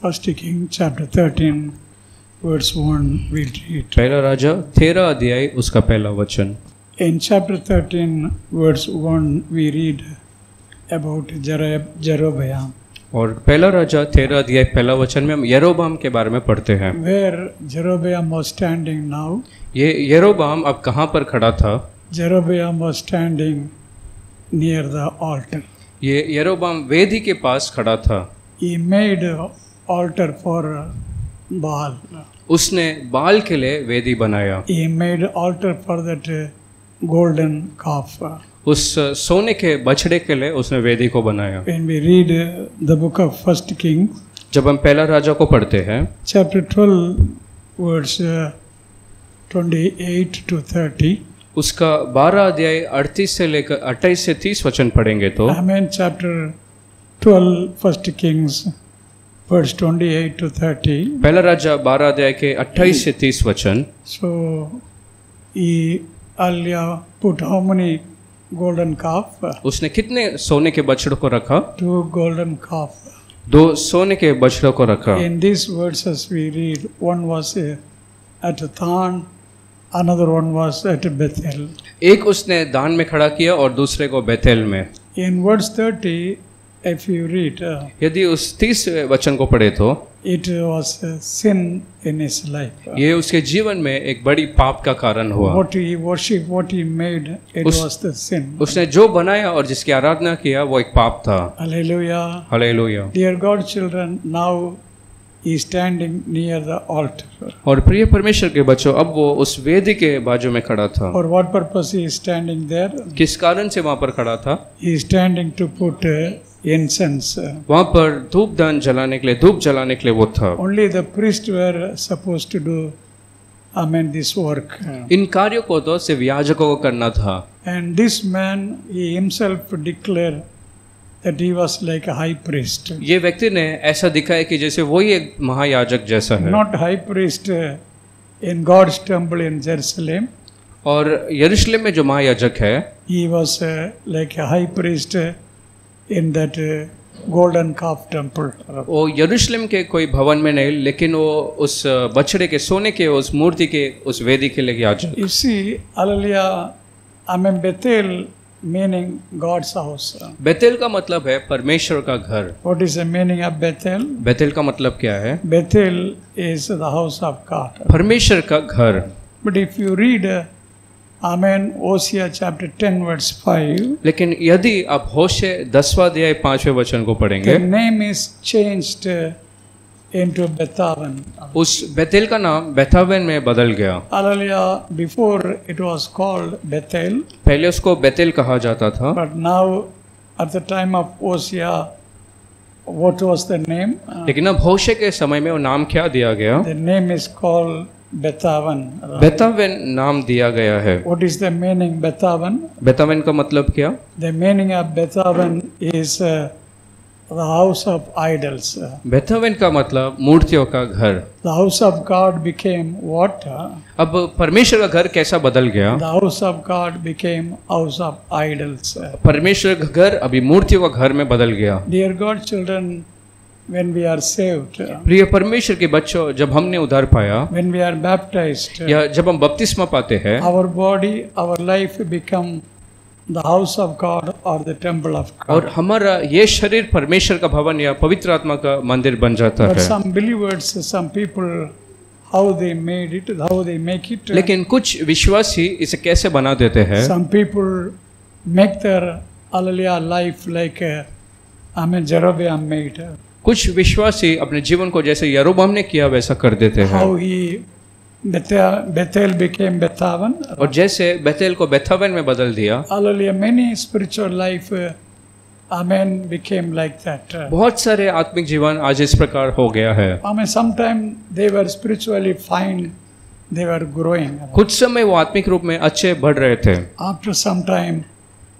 1 King chapter 13 verse 1 we'll read. पहला राजा 13 अध्याय उसका पहला वचन। In chapter 13 verse 1 we read about Jeroboam, और पहला राजा 13 अध्याय पहला वचन में हम यरोबाम के बारे में पढ़ते हैं। where Jeroboam was standing now. ये यरोबाम अब कहाँ पर खड़ा था? Jeroboam was standing near the altar. ये यरोबाम वेदी के पास खड़ा था। He made an altar for Baal. उसने बाल के लिए वेदी बनाया। He made an altar for that golden calf. उस सोने के बछड़े के लिए उसने वेदी को बनाया। When we read the book of 1 Kings, जब हम पहला राजा को पढ़ते हैं, chapter 12 verse 28 to 30. उसका 12 अध्याय 38 से लेकर 28 से 30 वचन पढ़ेंगे तो Amen. Chapter 12 1 Kings verse 28 to 30. पहला राजा 12 अध्याय के 28 से 30 वचन। So he earlier put how many golden calf? उसने कितने सोने के बछड़ों को रखा? 2 golden calf. 2 सोने के बछड़ों को रखा। In these verses we read, one was at Dan, another one was at Bethel. एक उसने दान में खड़ा किया और दूसरे को बेथेल में। In verse 30, if you read, यदि उस 30 वचन को पढ़े तो it was a sin in his life. ये उसके जीवन में एक बड़ी पाप का कारण हुआ। What he worshipped, what he made, it was the sin. उसने जो बनाया और जिसकी आराधना किया वो एक पाप था। Hallelujah. Hallelujah. Dear God children, now he is standing near the altar. और प्रिय परमेश्वर के बच्चों, अब वो उस वेदी के बाजू में खड़ा था। For what purpose he is standing there? किस कारण से वहाँ पर खड़ा था? He is standing to put incense. वहाँ पर धूप दान जलाने के लिए, धूप जलाने के लिए वो था। Only the priests were supposed to do, this work. इन कार्यों को तो सिर्फ याजकों को करना था। And this man, he himself declared that he was like a high priest. ये व्यक्ति ने ऐसा दिखाया कि जैसे वही एक महायाजक जैसा है। Not high priest in God's temple in Jerusalem. और यरूशलेम में जो महायाजक है, He was like a high priest in that golden calf temple. वो यरूशलेम के कोई भवन में नहीं, लेकिन वो उस बछड़े के सोने के उस मूर्ति के उस वेदी के लिए याजक। You see, hallelujah, Bethel meaning God's house. Bethel का मतलब है परमेश्वर का घर। What is the meaning of Bethel? Bethel का मतलब क्या है? Bethel is the house of God. परमेश्वर का घर। But if you read Hosea chapter 10 verse 5, लेकिन यदि आप होशे 10वां अध्याय 5वें वचन को पढ़ेंगे, the name is changed into Bethaven. उस बेतेल का नाम बेथावेन में बदल गया। Hallelujah. Before it was called Bethel. पहले उसको बेतेल कहा जाता था। But now at the time of Hosea, what was the name? लेकिन अब होशे के समय में वो नाम क्या दिया गया? The name is called Bethaven. बेथावेन नाम दिया गया है। What is the meaning Bethaven? बेथावेन का मतलब क्या? The meaning of Bethaven is the house of idols. बेथावेन का मतलब मूर्तियों का घर। The house of God became what? अब परमेश्वर का घर कैसा बदल गया? The house of God became house of idols. परमेश्वर का घर अभी मूर्तियों का घर में बदल गया। Dear God children, when we are saved, प्रिय परमेश्वर के बच्चों, जब हमने उद्धार पाया when we are baptized, या जब हम बपतिस्मा पाते हैं, our body, our life become the house of God or the temple of God. और हमारा ये शरीर परमेश्वर का भवन या पवित्र आत्मा का मंदिर बन जाता But है। some believers, some people, how they made it, how they make it. लेकिन कुछ विश्वासी इसे कैसे बना देते हैं? Some people make their hallelujah life like Jeroboam made. कुछ विश्वासी अपने जीवन को जैसे यरोबाम ने किया वैसा कर देते हैं। How he Bethel became Bethaven. और जैसे बेतेल को बेथावेन में बदल दिया, Hallelujah. Many spiritual life, became like that. बहुत सारे आत्मिक जीवन आज इस प्रकार हो गया है। Sometimes they were spiritually fine, they were growing. कुछ समय वो आत्मिक रूप में अच्छे बढ़ रहे थे, After some time,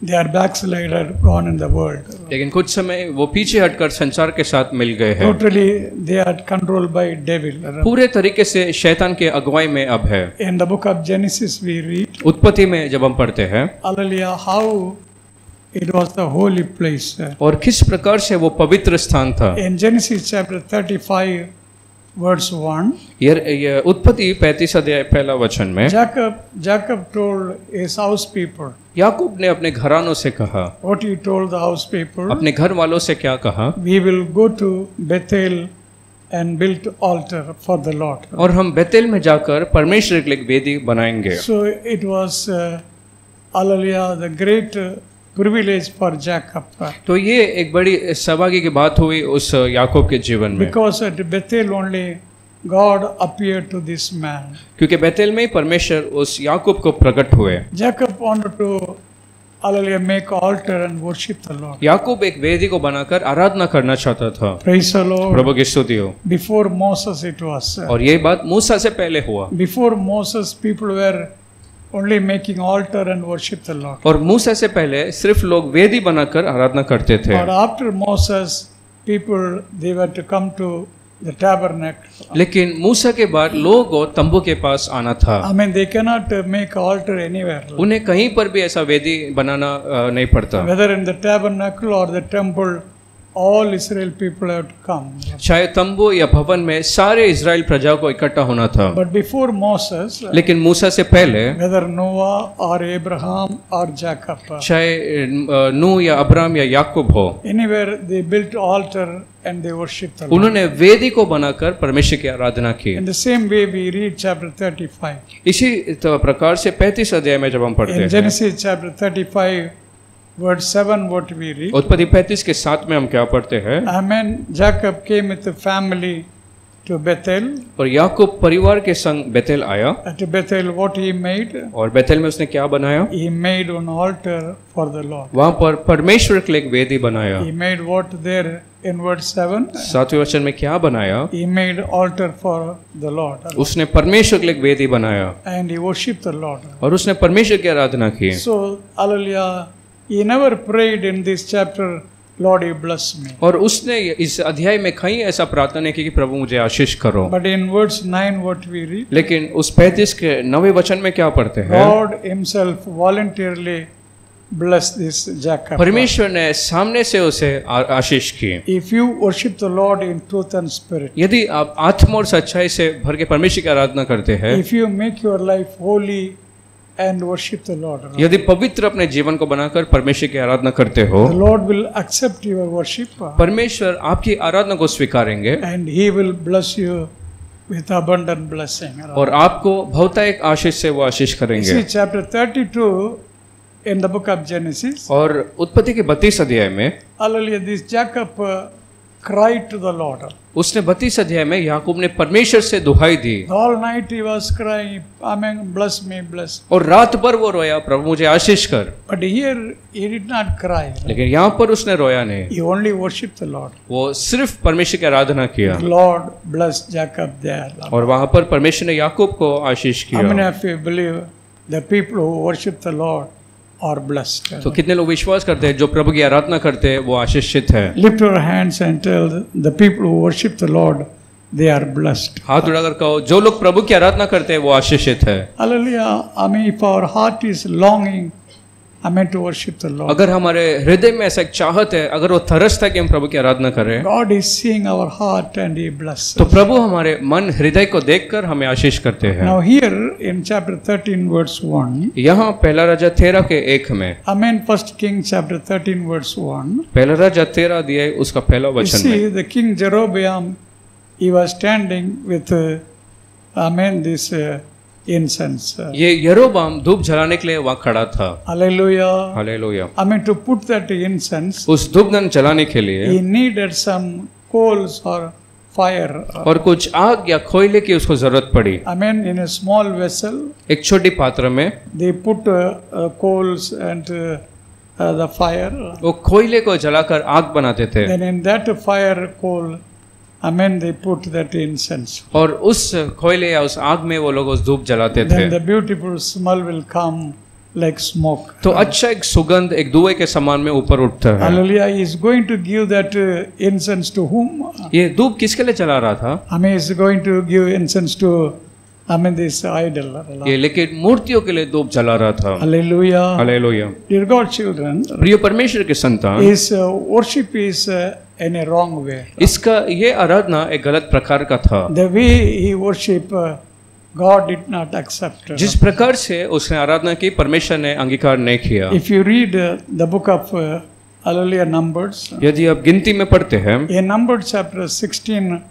they are backslider, gone in the world. लेकिन कुछ समय वो पीछे हटकर संसार के साथ मिल गए हैं। Totally, they are controlled by devil. पूरे तरीके से शैतान के अगुवाई में अब है। In the book of Genesis, we read, उत्पत्ति में जब हम पढ़ते हैं, hallelujah, how it was the holy place. और किस प्रकार से वो पवित्र स्थान था। In Genesis chapter 35 verse 1, ये उत्पत्ति 35 अध्याय पहला वचन में Jacob told his house people. याकूब ने अपने घरानों से कहा, What he told the house people? अपने घर वालों से क्या कहा? We will go to Bethel and build altar for the Lord. और हम बेतेल में जाकर परमेश्वर के लिए एक वेदी बनाएंगे। So it was hallelujah the great privilege for Jacob. तो ये एक बड़ी सौभाग्य की बात हुई उस याकूब के जीवन में, Because at Bethel only God appeared to this man. क्योंकि बेतेल में ही परमेश्वर उस याकूब को प्रकट हुए। Jacob wanted to hallelujah make altar and worship the Lord. याकूब एक वेदी को बनाकर आराधना करना चाहता था। Praise the Lord. प्रभु की स्तुति हो। Before Moses it was. और ये बात मूसा से पहले हुआ। Before Moses people were only making altar and worship the Lord. और मूसा से पहले सिर्फ लोग वेदी बनाकर आराधना करते थे। But after Moses people they were to come to the tabernacle. लेकिन मूसा के बाद लोगों को तंबू के पास आना था। I mean they cannot make altar anywhere. उन्हें कहीं पर भी ऐसा वेदी बनाना नहीं पड़ता। Whether in the tabernacle or the temple, all Israel people have to come. चाहे तंबू या भवन में सारे इजराइल प्रजा को इकट्ठा होना था। But before Moses, लेकिन मूसा से पहले whether Noah or Abraham or Jacob, चाहे नूह या अब्राहम या याकूब हो, anywhere they built altar and they worshiped the Lord. उन्होंने वेदी को बनाकर परमेश्वर की आराधना की। In the same way we read chapter 35. इसी प्रकार से 35 अध्याय में जब हम पढ़ते In हैं, Genesis chapter 35 verse 7 what we read. उत्पत्ति 35 के 7 में हम क्या पढ़ते हैं? Amen. Jacob came with the family to Bethel. और याकूब परिवार के संग बेतेल आया। At Bethel what he made? और बेतेल में उसने क्या बनाया? He made an altar for the Lord. वहां पर परमेश्वर के लिए एक वेदी बनाया। He made what there in verse 7? 7वें वचन में क्या बनाया? He made altar for the Lord. उसने परमेश्वर के लिए एक वेदी बनाया And he worshipped the Lord. और उसने परमेश्वर की आराधना की। So, hallelujah, he never prayed in this chapter, Lord, you bless me. और उसने इस अध्याय में कहीं ऐसा प्रार्थना नहीं की कि प्रभु मुझे आशीष करो। But in verse 9 what we read? लेकिन उस 35 के 9वें वचन में क्या पढ़ते हैं? God himself voluntarily blessed this Jacob. परमेश्वर ने सामने से उसे आशीष की। If you worship the Lord in truth and spirit, यदि आप आत्मा और सच्चाई से भर के परमेश्वर की आराधना करते हैं, if you make your life holy and worship the Lord, यदि पवित्र अपने जीवन को बनाकर परमेश्वर की आराधना करते हो, the Lord will accept your worship परमेश्वर आपकी आराधना को स्वीकारेंगे and he will bless you with abundant blessing. और आपको बहुतायत आशीष से वो आशीष करेंगे। See chapter 32 in the book of Genesis. और उत्पत्ति के 32 अध्याय में Hallelujah, this Jacob cried to the Lord. उसने 32 अध्याय में याकूब ने परमेश्वर से दुहाई दी। All night he was crying, Amen, bless me, bless. और रात भर वो रोया, प्रभु मुझे आशीष कर। But here he did not cry. लेकिन यहाँ पर उसने रोया नहीं, He only worshipped the Lord. वो सिर्फ परमेश्वर की आराधना किया। The Lord blessed Jacob there. और वहां पर परमेश्वर ने याकूब को आशीष How many किया। of you believe the people who worship the Lord are blessed? तो कितने लोग विश्वास करते हैं जो प्रभु की आराधना करते हैं वो आशीषित है? Lift your hands and tell the people who worship the Lord, they are blessed. हाथ उठाकर कहो, जो लोग प्रभु की आराधना करते हैं वो आशीषित है। Hallelujah. I mean, if our heart is longing, I mean, to worship the Lord. अगर हमारे हृदय में ऐसा एक चाहत है, अगर वो तरसता है कि हम प्रभु की आराधना करें, God is seeing our heart and He blesses. तो प्रभु हमारे मन हृदय को देखकर हमें आशीष करते हैं। Now here in chapter 13 verse 1, यहाँ पहला राजा 13 के 1 में, I mean First King chapter 13 verse 1, पहला राजा 13 अध्याय उसका पहला you वचन see में the king Jeroboam, he was standing with, I mean this incense. ये यरोबाम धूप जलाने के लिए वहाँ खड़ा था। Hallelujah. Hallelujah. I mean to put that incense, उस धूपदान जलाने के लिए he needed some coals or fire. और कुछ आग या कोयले की उसको जरूरत पड़ी। I mean in a small vessel, एक छोटी पात्र में they put coals and the fire. वो कोयले को जलाकर आग बनाते थे Then in that fire coal, I mean they put that incense. और उस कोयले या उस आग में वो लोग उस धूप जलाते थे। Then the beautiful smell will come like smoke. तो अच्छा एक सुगंध एक धुएं के समान में ऊपर उठता है। Hallelujah. He is going to give that incense to whom? ये धूप किसके लिए जला रहा था? I mean, he is going to give incense to I mean this idol. ये लेकिन मूर्तियों के लिए धूप जला रहा था। Hallelujah. Hallelujah. Dear God children, प्रिय परमेश्वर के संतान, his worship is in a wrong way. इसका ये आराधना एक गलत प्रकार का था। The way he worship, God did not accept. जिस प्रकार से उसने आराधना की परमेश्वर ने अंगीकार नहीं किया। If you read the book of Hallelujah Numbers, यदि आप गिनती में पढ़ते हैं, in Numbers chapter 16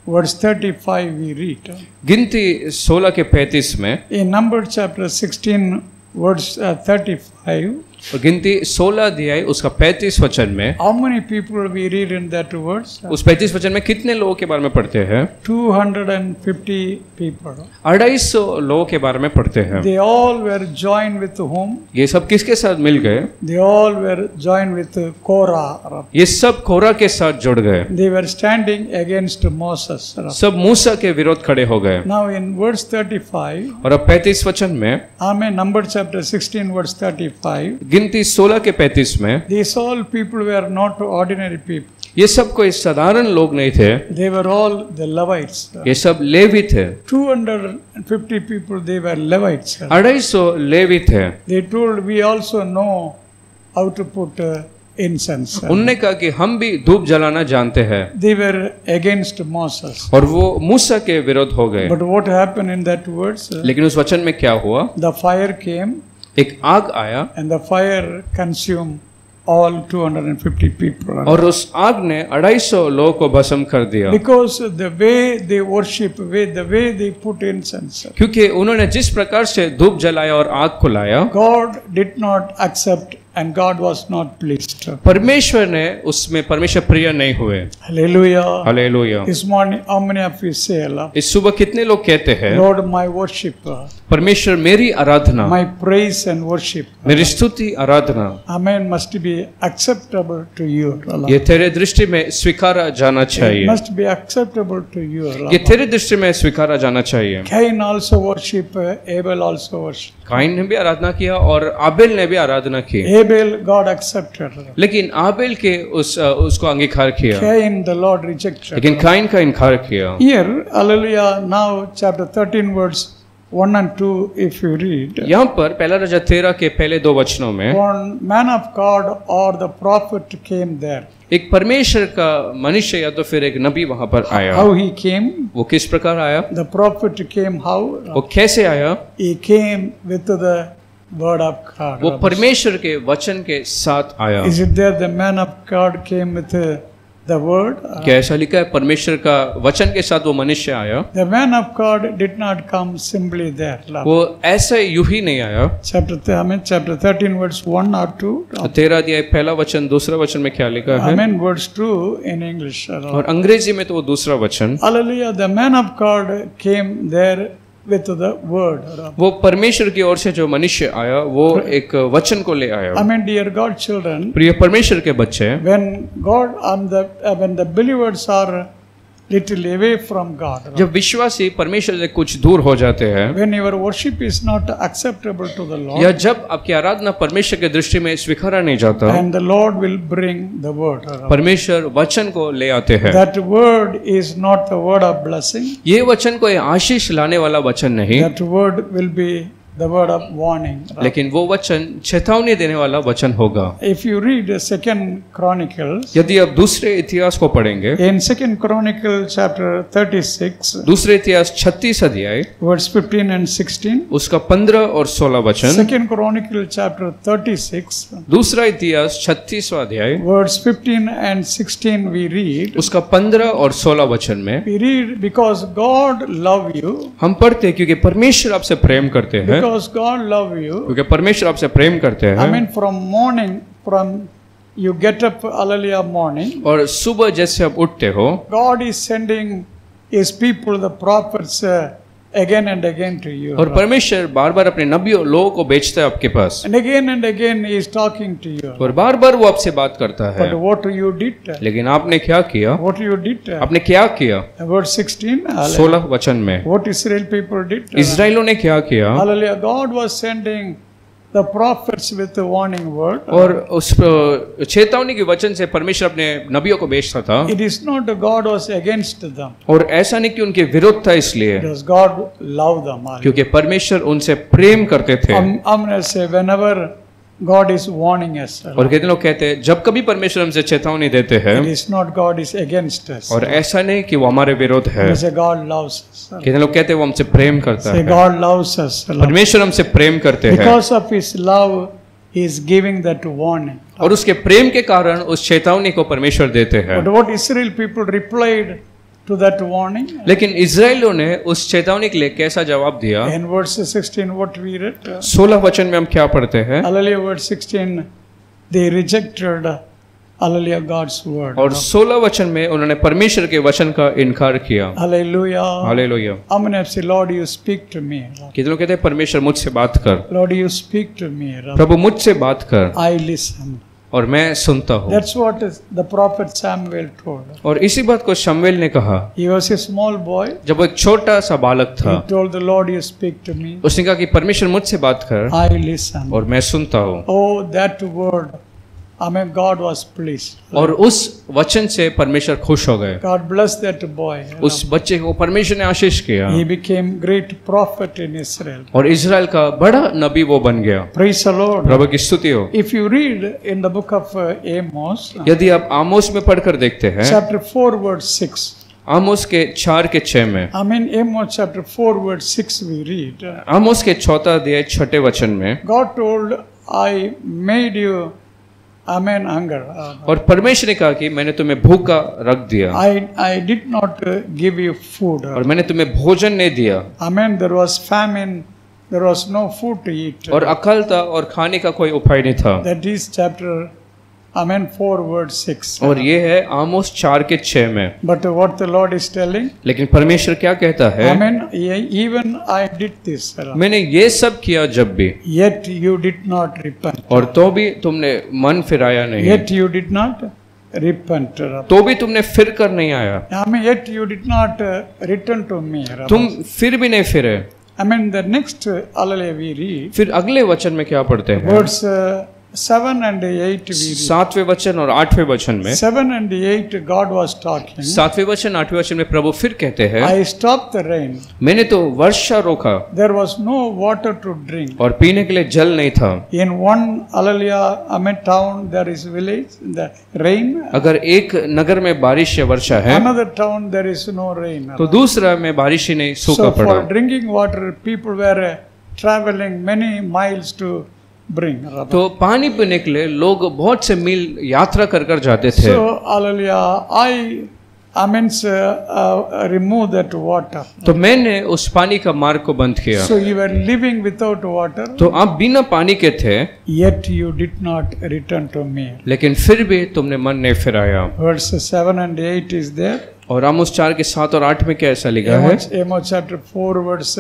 verse 35 we read. गिनती 16 के 35 में, In Numbers chapter 16 verse 35, और गिनती 16 अध्याय उसका 35 वचन में, how many people we read in that verse? उस 35 वचन में कितने लोगों के बारे में पढ़ते हैं? 250 people. 250 लोगों के बारे में पढ़ते हैं। They all were joined with whom? ये सब किसके साथ मिल गए? They all were joined with Korah. ये सब कोरा के साथ जुड़ गए। They were standing against Moses. सब मूसा के विरोध खड़े हो गए। Now in verse 35, और अब 35 वचन में, Amen, Numbers chapter 16 verse 35, गिनती 16 के 35 में, these all people were not ordinary people. ये सब कोई साधारण लोग नहीं थे, They were all the Levites. ये सब लेवी थे। 250 people, they were Levites. 250 levy थे। They told, we also know how to put incense. उनने कहा कि हम भी धूप जलाना जानते हैं, They were against Moses. और वो मूसा के विरोध हो गए। But what happened in that verse? लेकिन उस वचन में क्या हुआ? The fire came एक आग आया and the fire consumed all 250 people. और उस आग ने 250 लोगों को भस्म कर दिया, Because the way they worship, the way they put incense, क्योंकि उन्होंने जिस प्रकार से धूप जलाया और आग को लाया, God did not accept and God was not pleased. परमेश्वर ने उसमें परमेश्वर प्रिय नहीं हुए। Hallelujah. Hallelujah. This morning, how many of you say, इस सुबह कितने लोग कहते हैं, Lord, my worship, परमेश्वर मेरी आराधना, my praise and worship, मेरी स्तुति आराधना, Amen, must be acceptable to you. ये तेरे दृष्टि में स्वीकारा जाना It चाहिए, must be acceptable to you. ये तेरे दृष्टि में स्वीकारा जाना चाहिए। Cain also worship, Abel also worship. Cain ने भी आराधना किया और आबेल ने भी आराधना की, Abel, God accepted. लेकिन आबेल के उसको अंगीकार किया, Cain, the Lord rejected. लेकिन काइन का इनकार किया। Here, hallelujah, now chapter 13 verse 1 and 2, if you read, यहाँ पर पहला राजा 13 के पहले 2 वचनों में, one man of God or the prophet came there. एक परमेश्वर का मनुष्य या तो फिर एक नबी वहां पर आया। How he came? वो किस प्रकार आया? The prophet came how? वो कैसे आया? He came with the word of God. वो परमेश्वर के वचन के साथ आया। Is it there the man of God came with the word? क्या ऐसा लिखा है परमेश्वर का वचन के साथ वो मनुष्य आया? The man of God did not come simply there. वो ऐसे यूं ही नहीं आया। Chapter 13 verse 1 or 2. 13 अध्याय पहला वचन, दूसरा वचन में क्या लिखा है? Verse 2 in English. और अंग्रेजी में तो वो दूसरा वचन, Hallelujah, the man of God came there with the word. वो परमेश्वर की ओर से जो मनुष्य आया वो एक वचन को ले आया। Dear God children, प्रिय परमेश्वर के बच्चे, when the believers are little away from God, जब विश्वासी परमेश्वर से कुछ दूर हो जाते हैं, when your worship is not acceptable to the Lord, या जब आपकी आराधना परमेश्वर के दृष्टि में स्वीकारा नहीं जाता, and the Lord will bring the word. परमेश्वर वचन को ले आते हैं। That word is not the word of blessing. ये वचन कोई आशीष लाने वाला वचन नहीं, That word will be the word of warning. लेकिन वो वचन चेतावनी देने वाला वचन होगा। If you read 2 Chronicles, यदि आप दूसरे इतिहास को पढ़ेंगे, in 2 Chronicles chapter 36, दूसरे इतिहास 36 अध्याय verse 15 and 16, उसका 15 और 16 वचन, 2 Chronicles chapter 36, दूसरा इतिहास 36वां अध्याय verse 15 and 16 we read, उसका 15 और 16 वचन में we read, because God love you, हम पढ़ते हैं क्योंकि परमेश्वर आपसे प्रेम करते हैं, because God love you, क्योंकि परमेश्वर आपसे प्रेम करते हैं। from morning, from you get up, hallelujah, morning, और सुबह जैसे आप उठते हो, God is sending his people, the prophets, again and again to you. और परमेश्वर बार बार अपने नबियों लोगों को भेजता है आपके पास, And again he is talking to you. और बार बार वो आपसे बात करता है। But what you did? लेकिन आपने क्या किया? What you did? आपने क्या किया? Verse 16. 16 वचन में What Israel people did? इजराइलों ने क्या किया? Hallelujah. God was sending the prophets with the warning word. और उस चेतावनी के वचन से परमेश्वर अपने नबियों को भेजता था। It is not that God was against them. और ऐसा नहीं कि उनके विरोध था इसलिए, Because God loved them. क्योंकि परमेश्वर उनसे प्रेम करते थे। I'm going to say whenever God is warning us, और कितने लोग कहते हैं जब कभी परमेश्वर हमसे चेतावनी देते हैं, it is not God is against us. और ऐसा नहीं कि वो हमारे विरोध है। We say God loves us. कितने लोग कहते हैं वो हमसे प्रेम करता Say है। God loves us. परमेश्वर हमसे प्रेम करते हैं Because of His love, He is giving that warning. और उसके प्रेम के कारण उस चेतावनी को परमेश्वर देते हैं। But what Israel people replied to that warning? लेकिन इजराइलियों ने उस चेतावनी के लिए कैसा जवाब दिया? In verse 16, what we read? 16 वचन में हम क्या पढ़ते हैं? Hallelujah, verse 16, they rejected, hallelujah, God's word. और 16 वचन में उन्होंने परमेश्वर के वचन का इनकार किया। Hallelujah. Hallelujah. I'm going to say, Lord, you speak to me. कितने लोग कहते हैं परमेश्वर मुझसे बात कर, Lord, you speak to me. प्रभु मुझसे बात कर I listen. और मैं सुनता हूँ। That's what the prophet Samuel told. और इसी बात को शमूएल ने कहा। He was a small boy. जब वो एक छोटा सा बालक था, He told the Lord, you speak to me. उसने कहा कि परमेश्वर मुझसे बात कर I listen. और मैं सुनता हूँ। Oh, that word. Amen. God was pleased. और उस वचन से परमेश्वर खुश हो गए। God blessed that boy. उस बच्चे को परमेश्वर ने आशीष किया He became great prophet in Israel. और इजराइल का बड़ा नबी वो बन गया। Praise the Lord. प्रभु की स्तुति हो। If you read in the book of Amos, यदि आप आमोस में पढ़कर देखते हैं, chapter 4, verse 6. आमोस के 4 के 6 में, I mean, Amos chapter 4, verse 6, we read. आमोस के 4 अध्याय 6 वचन में, God told, I made you, amen, hunger. और परमेश्वर ने कहा कि मैंने तुम्हें भूखा रख दिया I did not give you food. और मैंने तुम्हें भोजन नहीं दिया, Amen. There was famine. There was no food to eat. और अकाल था और खाने का कोई उपाय नहीं था। That is chapter, amen, 4, verse 6. और ये है आमोस 4 के 6 में। But what the Lord is telling, लेकिन परमेश्वर क्या कहता है? amen, even I did this, मैंने ये सब किया जब भी, yet you did not repent. और तो भी तुमने मन फिराया नहीं, Yet you did not repent. तो भी तुमने फिर कर नहीं आया, I mean, yet you did not return to me. तुम फिर भी नहीं फिरे। I mean, the next, hallelujah, we read, फिर अगले वचन में क्या पढ़ते हैं? verse 7 and 8 we read. 7वें वचन और 8वें वचन में, 7 and 8 God was talking. 7वें वचन 8वें वचन में प्रभु फिर कहते हैं, I stopped the rain. मैंने तो वर्षा रोका There was no water to drink. और पीने के लिए जल नहीं था। In one, hallelujah, amen, town there is village, the rain. अगर एक नगर में बारिश या वर्षा है, Another town there is no rain. तो दूसरा में बारिश ही नहीं, सूखा So पड़ा। for drinking water, people were traveling many miles to bring. तो पानी पीने के लिए लोग बहुत से मील यात्रा कर कर जाते थे। So, hallelujah, I mean, remove that water. तो मैंने उस पानी का मार्ग को बंद किया। So you were living without water, तो आप बिना पानी के थे, yet you did not return to me. लेकिन फिर भी तुमने मन नहीं फिराया। Verses 7 and 8 is there. और आमोस 4 के 7 और 8 में क्या ऐसा लिखा है? Amos chapter 4, verse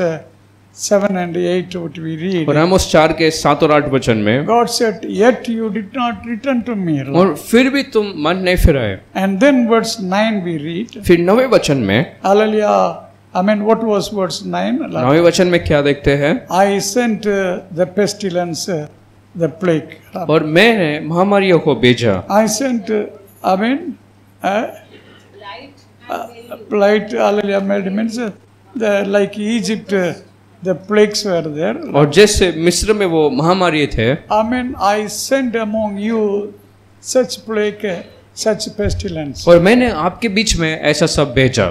7 and 8, what we read. और आमोस 4 के 7 और 8 वचन में, God said, yet you did not return to me. और फिर भी तुम मन नहीं फिराए। And then verse 9 we read. फिर 9वें वचन में, Hallelujah. I mean, what was verse 9? 9वें वचन में क्या देखते हैं? I sent the pestilence, the plague. और मैंने महामारियों को भेजा। I sent, I mean, light, hallelujah, means the, like Egypt, the plagues were there. और जैसे मिस्र में वो महामारी थे, I mean, I sent among you such plague, such pestilence. और मैंने आपके बीच में ऐसा सब भेजा।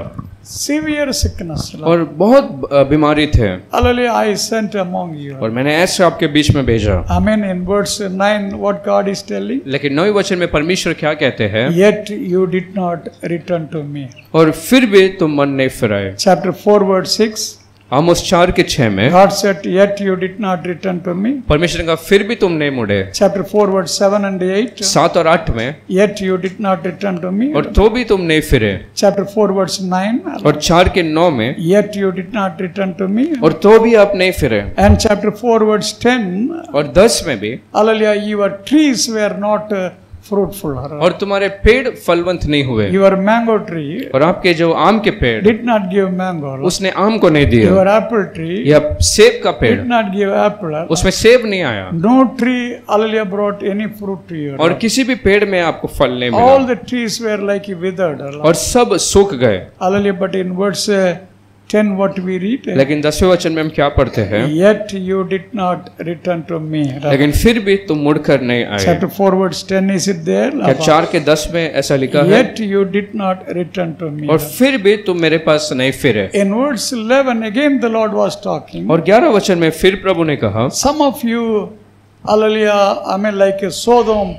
Severe sickness. और बहुत बीमारी थे, Hallelujah, I sent among you. और मैंने ऐसे आपके बीच में भेजा। I mean, in verse 9, what God is telling? लेकिन 9वें वचन में परमेश्वर क्या कहते हैं? Yet you did not return to me. और फिर भी तुम मन नहीं फिराए। Chapter 4, verse 6. आमोस 4 के 6 में, God said, yet you did not return to me. परमेश्वर ने कहा फिर भी तुम नहीं मुड़े। Chapter 4, verse 7 and 8. 7 और 8 में, Yet you did not return to me. और तो भी तुम नहीं फिरे। Chapter 4, verse 9. और 4 के 9 में, Yet you did not return to me. और तो भी आप नहीं फिरे। And chapter 4, verse 10. और 10 में भी, Hallelujah, your trees were not fruitful. और तुम्हारे पेड़ फलवंत नहीं हुए, Your mango tree और आपके जो आम के पेड़ did not give mango. उसने आम को नहीं दिया, Your apple tree या सेब का पेड़ did not give apple. उसमें सेब नहीं आया, No tree, hallelujah, brought any fruit to you. और किसी भी पेड़ में आपको फल नहीं All मिला, the trees were like withered. और सब सूख गए। Hallelujah, but in verse 10 what we read? लेकिन 10वें वचन में हम क्या पढ़ते हैं? Yet you did not return to me. लेकिन फिर भी तुम मुड़कर नहीं आए। Chapter 4 verse 10, is it there? क्या 4 के 10 में ऐसा लिखा है? Yet you did not return to me. और फिर भी तुम मेरे पास नहीं फिरे। In verse 11 again the Lord was talking. और 11 वचन में फिर प्रभु ने कहा, Some of you, hallelujah, I mean like Sodom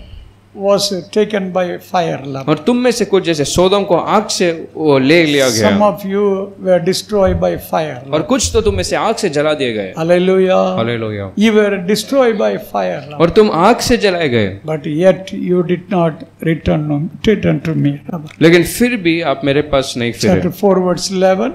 was taken by fire. और तुम में से कुछ जैसे सोदोम को आग से वो ले लिया गया, Some of you were destroyed by fire. और कुछ तो तुम में से आग से जला दिए गए। Hallelujah. Hallelujah. You were destroyed by fire. और तुम आग से जलाए गए, But yet you did not return to me. लेकिन फिर भी आप मेरे पास नहीं फिरे। Chapter 4 verse 11.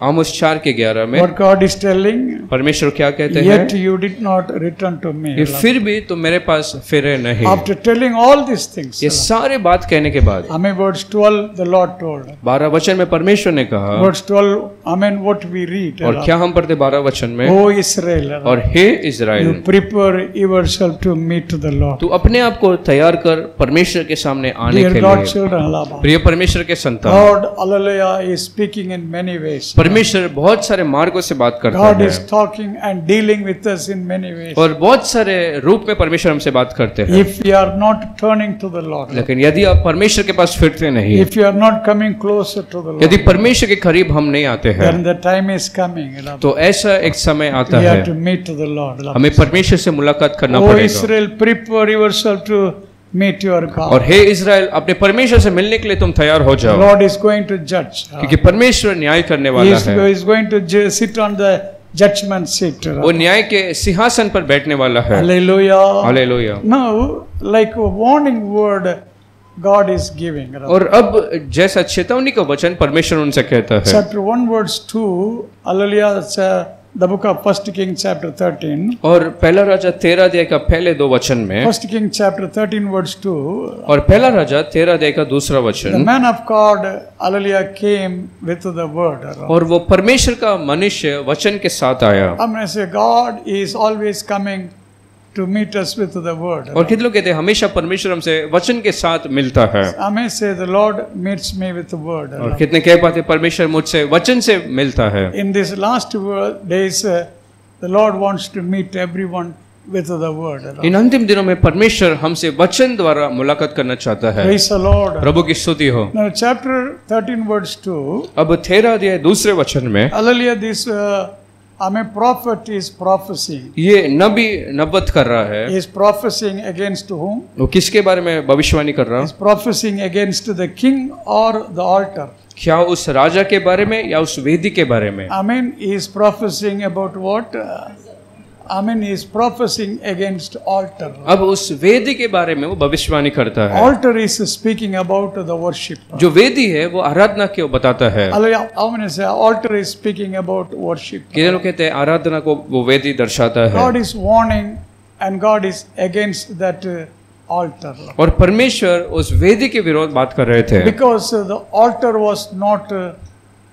आमोस 4 के 11 में What God is telling, परमेश्वर क्या कहते हैं? yet you did not return to me. कि फिर भी तुम मेरे पास फिरे नहीं। After telling all these things, ये सारे बात कहने के बाद I mean verse 12 the Lord told. 12 वचन में परमेश्वर ने कहा, Verse 12, I mean what we read. और क्या हम पढ़ते 12 वचन में? O Israel, और हे Israel, you prepare yourself to meet the Lord. तू अपने आप को तैयार कर परमेश्वर के सामने आने Dear के God लिए। children, Allah. प्रिय परमेश्वर के संतान, God, hallelujah, is speaking in many ways. परमेश्वर बहुत सारे मार्गों से बात करता God है, is talking and dealing with us in many ways. और बहुत सारे रूप में परमेश्वर हमसे बात करते हैं। If we are not turning to the Lord, लेकिन यदि आप परमेश्वर के पास फिरते नहीं, if you are not coming closer to the यदि Lord, परमेश्वर के करीब हम नहीं आते हैं, then the time is coming. तो ऐसा एक समय आता We है have to meet to the Lord. हमें परमेश्वर से मुलाकात करना O पड़ेगा। Israel, prepare yourself to meet your God. और हे इज़राइल, अपने परमेश्वर से मिलने के लिए तुम तैयार हो The जाओ, Lord is going to judge. क्योंकि परमेश्वर न्याय करने He वाला है। is going to sit on the judgment seat. वो न्याय के सिंहासन पर बैठने वाला है। Hallelujah. Hallelujah. Now, like a warning word God is giving. और अब जैसा चेतावनी का वचन परमेश्वर उनसे कहता है, Chapter 1 verse 2, hallelujah, it's, the book of 1 King chapter 13. और पहला राजा 13 अध्याय का पहले 2 वचन में, 1 King chapter 13 verse 2, और पहला राजा 13 अध्याय का दूसरा the वचन, man of God, hallelujah, came with the word. और वो परमेश्वर का मनुष्य वचन के साथ आया। I'm going to say God is always coming to meet us with the word. और कितने लोग कहते हैं हमेशा परमेश्वर हमसे वचन के साथ मिलता है, I may say the Lord meets me with the word. और कितने कह पाते परमेश्वर मुझसे वचन से मिलता है। In these last days, the Lord wants to meet everyone with the word. इन अंतिम दिनों में परमेश्वर हमसे वचन द्वारा मुलाकात करना चाहता है। Praise the Lord. प्रभु की स्तुति हो। Now chapter 13 verse 2, अब 13 अध्याय दूसरे वचन में, hallelujah, this prophet is prophesying. ये नबी नबूवत कर रहा है। He is prophesying against whom? वो किसके बारे में भविष्यवाणी कर रहा He is prophesying against the king or the altar. क्या उस राजा के बारे में या उस वेदी के बारे में? I mean, he is prophesying about what? I mean, he is prophesying against altar. अब उस वेदी के बारे में वो भविष्यवाणी करता है। Altar is speaking about the worship. जो वेदी है वो आराधना को बताता है। Hallelujah. How many say altar is speaking about worship? कितने लोग कहते हैं आराधना को वो वेदी दर्शाता है, God is warning and God is against that altar. और परमेश्वर उस वेदी के विरोध बात कर रहे थे, Because the altar was not,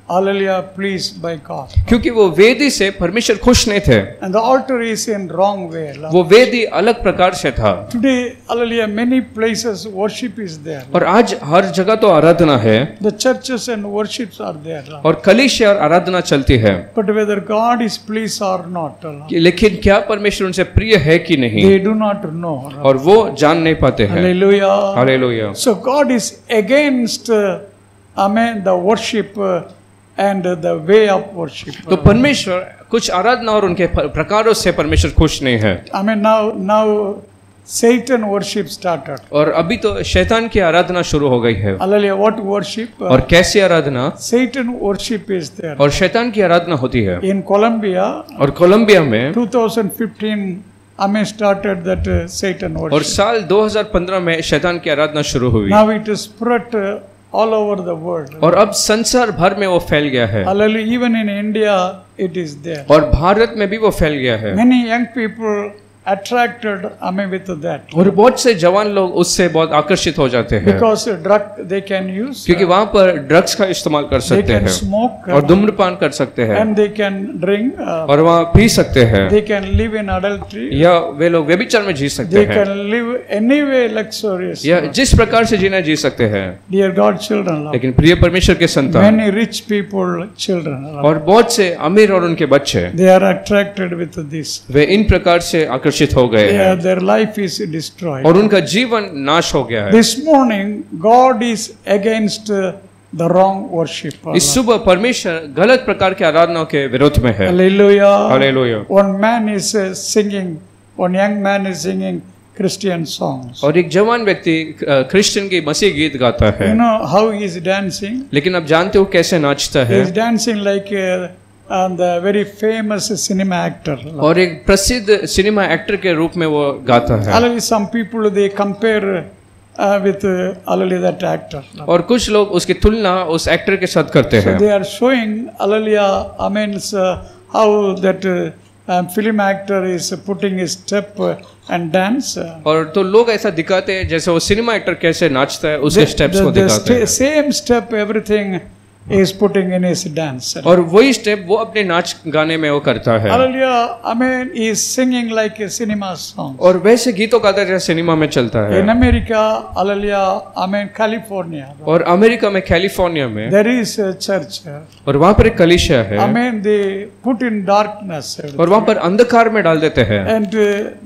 hallelujah, pleased by God. क्योंकि वो वेदी से परमेश्वर खुश नहीं थे। And the altar is in wrong way. वो वेदी अलग प्रकार से था, Today, hallelujah, many places worship is there. और आज हर जगह तो आराधना है, The churches and worships are there. और कलीसिया और आराधना चलती है, But whether God is pleased or not, लेकिन क्या परमेश्वर उनसे प्रिय है कि नहीं, they do not know. और वो जान नहीं पाते हैं। Hallelujah. Hallelujah. So God is against, amen, the worship and the way of worship. तो परमेश्वर कुछ आराधना और उनके प्रकारों से परमेश्वर खुश नहीं है। I mean, now Satan worship started. और अभी तो शैतान की आराधना शुरू हो गई है। Hallelujah. What worship? और कैसी आराधना? Satan worship is there. और शैतान की आराधना होती है। In Colombia, और कोलंबिया में 2015, I mean, started that Satan और worship. साल 2015 में शैतान की आराधना शुरू हुई, Now it is spread all over the world. और अब संसार भर में वो फैल गया है, Hallelujah. Even in India, it is there. और भारत में भी वो फैल गया है। Many young people attracted, with that. और बहुत से जवान लोग उससे बहुत आकर्षित हो जाते हैं Because drug they can use, क्योंकि वहाँ पर ड्रग्स का इस्तेमाल कर they सकते can हैं smoke, और धूम्रपान कर सकते हैं and they can drink, और वहाँ पी सकते हैं they can live in adultery, या वे लोग व्यभिचार में जी सकते they हैं can live any way luxurious. या जिस प्रकार से जीना जी सकते हैं। Dear God, children, love. लेकिन प्रिय परमेश्वर के संतान Many rich people, children, love. और बहुत से अमीर और उनके बच्चे They are attracted with this. वे इन प्रकार से आकर्षित हो गए हैं Their life is destroyed. और उनका जीवन नाश हो गया है। This morning, God is against the wrong worship. इस सुबह परमेश्वर गलत प्रकार के आराधनाओं के विरोध में है। Hallelujah. Hallelujah. One man is singing, one young man is singing Christian songs. और एक जवान व्यक्ति क्रिश्चियन की मसीह गीत गाता है। You know how he is dancing? लेकिन आप जानते हो कैसे नाचता He है? is dancing like the very famous cinema actor. और एक प्रसिद्ध सिनेमा एक्टर के रूप में वो गाता है। Hallelujah. Some people they compare with hallelujah that actor. और कुछ लोग उसकी तुलना उस एक्टर के साथ करते So हैं। they are showing hallelujah. How that film actor is putting his step and dance. और तो लोग ऐसा दिखाते हैं जैसे वो सिनेमा एक्टर कैसे नाचता है उसके स्टेप्स को दिखाते हैं। Same step everything is putting in his dance. और वही स्टेप वो अपने नाच गाने में वो करता है। Hallelujah. He is singing like a cinema song. और वैसे गीतों गाता है जैसे सिनेमा में चलता है। In America, hallelujah, California. और अमेरिका में कैलिफोर्निया में There is a church. और वहाँ पर एक कलीसिया है They put in darkness. और वहाँ पर अंधकार में डाल देते हैं And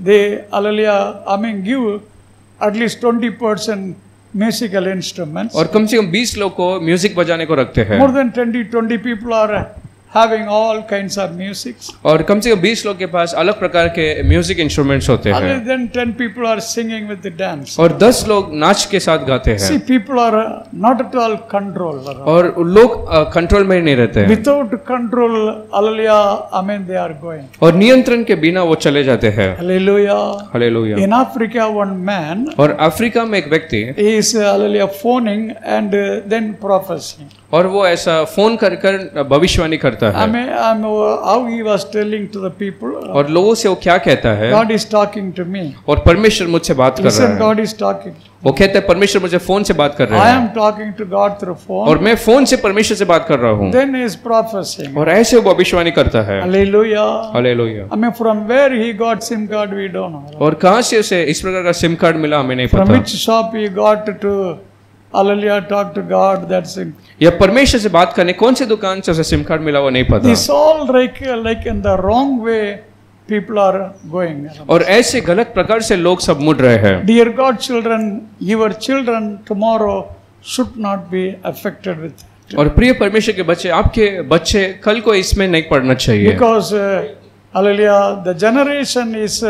they, hallelujah, give at least 20% musical instruments. और कम से कम 20 लोग को म्यूजिक बजाने को रखते हैं। More than 20 people are having all kinds of musics. और कम से कम 20 लोग के पास अलग प्रकार के म्यूजिक इंस्ट्रूमेंट्स होते हैं। Other than 10 people are singing with the dance. और 10 लोग नाच के साथ गाते हैं। See, people are not at all control. और लोग कंट्रोल में नहीं रहते हैं। Without control, hallelujah, they are going. और नियंत्रण के बिना वो चले जाते हैं। Hallelujah. Hallelujah. In Africa, one man और अफ्रीका में एक व्यक्ति is hallelujah phoning and then prophesying. और वो ऐसा फोन कर कर भविष्यवाणी करता है। How he was telling to the people. और लोगों से वो क्या कहता है? God is talking to me. और परमेश्वर मुझसे बात कर रहा Listen, है। God is talking. वो कहता है परमेश्वर मुझे फोन से बात कर रहा I है। am talking to God through phone. और मैं फोन से परमेश्वर से बात कर रहा हूँ। Then he is prophesying. और ऐसे वो भविष्यवाणी करता है। Hallelujah. Hallelujah. From where he got SIM card, we don't know. और कहाँ से उसे इस प्रकार का सिम कार्ड मिला हमें नहीं From पता। which shop he got to, hallelujah, talk to God, that's it. या परमेश्वर से बात करने कौन से दुकान से उसे सिम कार्ड मिला वो नहीं पता। This all like in the wrong way people are going. और ऐसे गलत प्रकार से लोग सब मुड़ रहे हैं। Dear God children, your children tomorrow should not be affected with it. और प्रिय परमेश्वर के बच्चे, आपके बच्चे कल को इसमें नहीं पड़ना चाहिए। Because hallelujah, the generation is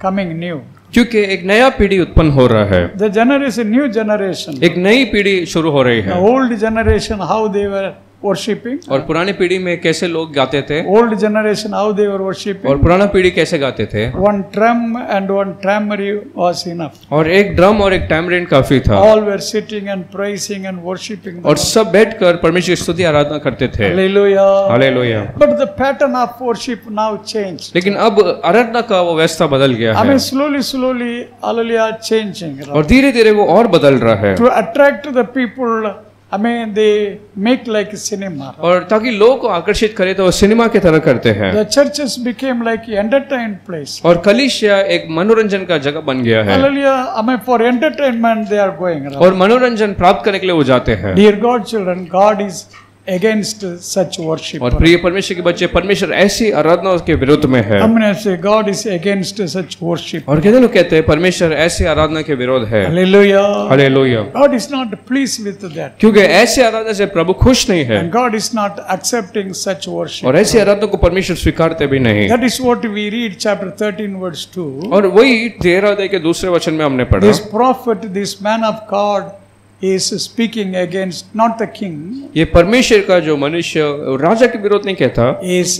coming new. क्योंकि एक नया पीढ़ी उत्पन्न हो रहा है। The generation, new generation. एक नई पीढ़ी शुरू हो रही The है। old generation, how they were worshipping. और पुरानी पीढ़ी में कैसे लोग गाते थे? Old generation, how they were worshipping. और पुराना पीढ़ी कैसे गाते थे? One drum and one tambourine was enough. और एक ड्रम और एक टैमरिन काफी था। All were sitting and praising and worshipping the और Lord. सब बैठकर परमेश्वर की स्तुति आराधना करते थे। Hallelujah. Hallelujah. But the pattern of worship now changed. लेकिन अब आराधना का वो व्यवस्था बदल गया है। Slowly, hallelujah, changing. और धीरे धीरे वो और बदल रहा है। To attract the people, they make like cinema. और ताकि लोगों को आकर्षित करे तो वो सिनेमा की तरह करते हैं। The churches became like entertainment place. और कलीसिया एक मनोरंजन का जगह बन गया है। Hallelujah. For entertainment they are going. और मनोरंजन प्राप्त करने के लिए वो जाते हैं। Dear God children, God is against such worship. और प्रिय परमेश्वर के बच्चे, परमेश्वर ऐसी आराधना के विरोध में है। Say God is against such worship. और कितने लोग कहते हैं परमेश्वर ऐसी आराधना के विरोध है। Hallelujah. Hallelujah. God is not pleased with that. क्योंकि ऐसी आराधना से प्रभु खुश नहीं है। And God is not accepting such worship. और ऐसी आराधना को परमेश्वर स्वीकारते भी नहीं। That is what we read chapter 13 verse 2. और वही 13 अध्याय के दूसरे वचन में हमने पढ़ा। This prophet, this man of God is speaking against not the king. ये परमेश्वर का जो मनुष्य राजा के विरोध नहीं कहता। Is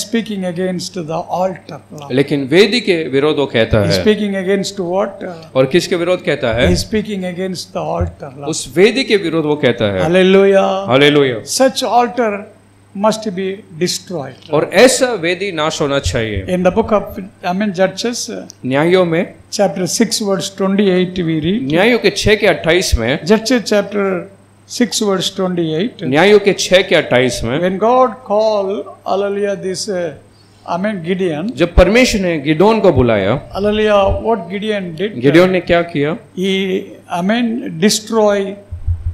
speaking against the altar. लेकिन वेदी के विरोध वो कहता है। Speaking against what? और किसके विरोध कहता है? He is speaking against the altar. उस वेदी के विरोध वो कहता है। Hallelujah. Hallelujah. Such altar must be destroyed. और ऐसा वेदी नाश होना चाहिए। In the book of Judges, न्यायों में chapter 6 verse 28 we read. न्यायों के 6 के 28 में, Judges chapter 6 verse 28. न्यायों के 6 के 28 में, When God called, hallelujah, this Gideon, जब परमेश्वर ने गिदोन को बुलाया, hallelujah, what Gideon did, Gideon ने क्या किया? he destroy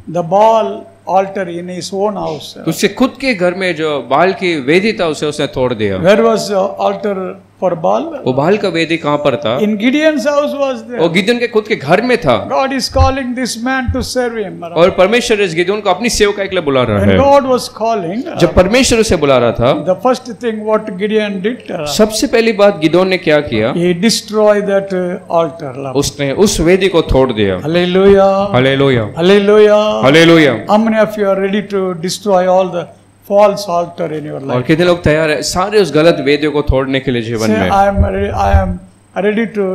the Baal altar in his own house. उससे खुद के घर में जो बाल की वेदी था उसे उसने तोड़ दिया। Where was the altar for Baal? वो बाल का वेदी कहाँ पर था? In Gideon's house was there. वो गिदोन के खुद के घर में था। God is calling this man to serve him. और परमेश्वर इस गिदोन को अपनी सेवकाई के लिए बुला रहा When है। God was calling, जब परमेश्वर उसे बुला रहा था, the first thing what Gideon did, सबसे पहली बात गिदोन ने क्या किया? he destroyed that altar. उसने उस वेदी को तोड़ दिया। Hallelujah. Hallelujah, Hallelujah. Hallelujah. How many of you are ready to destroy all the false altar in your और life? कितने लोग तैयार है सारे उस गलत वेदियों को तोड़ने के लिए जीवन Say, में? I am ready to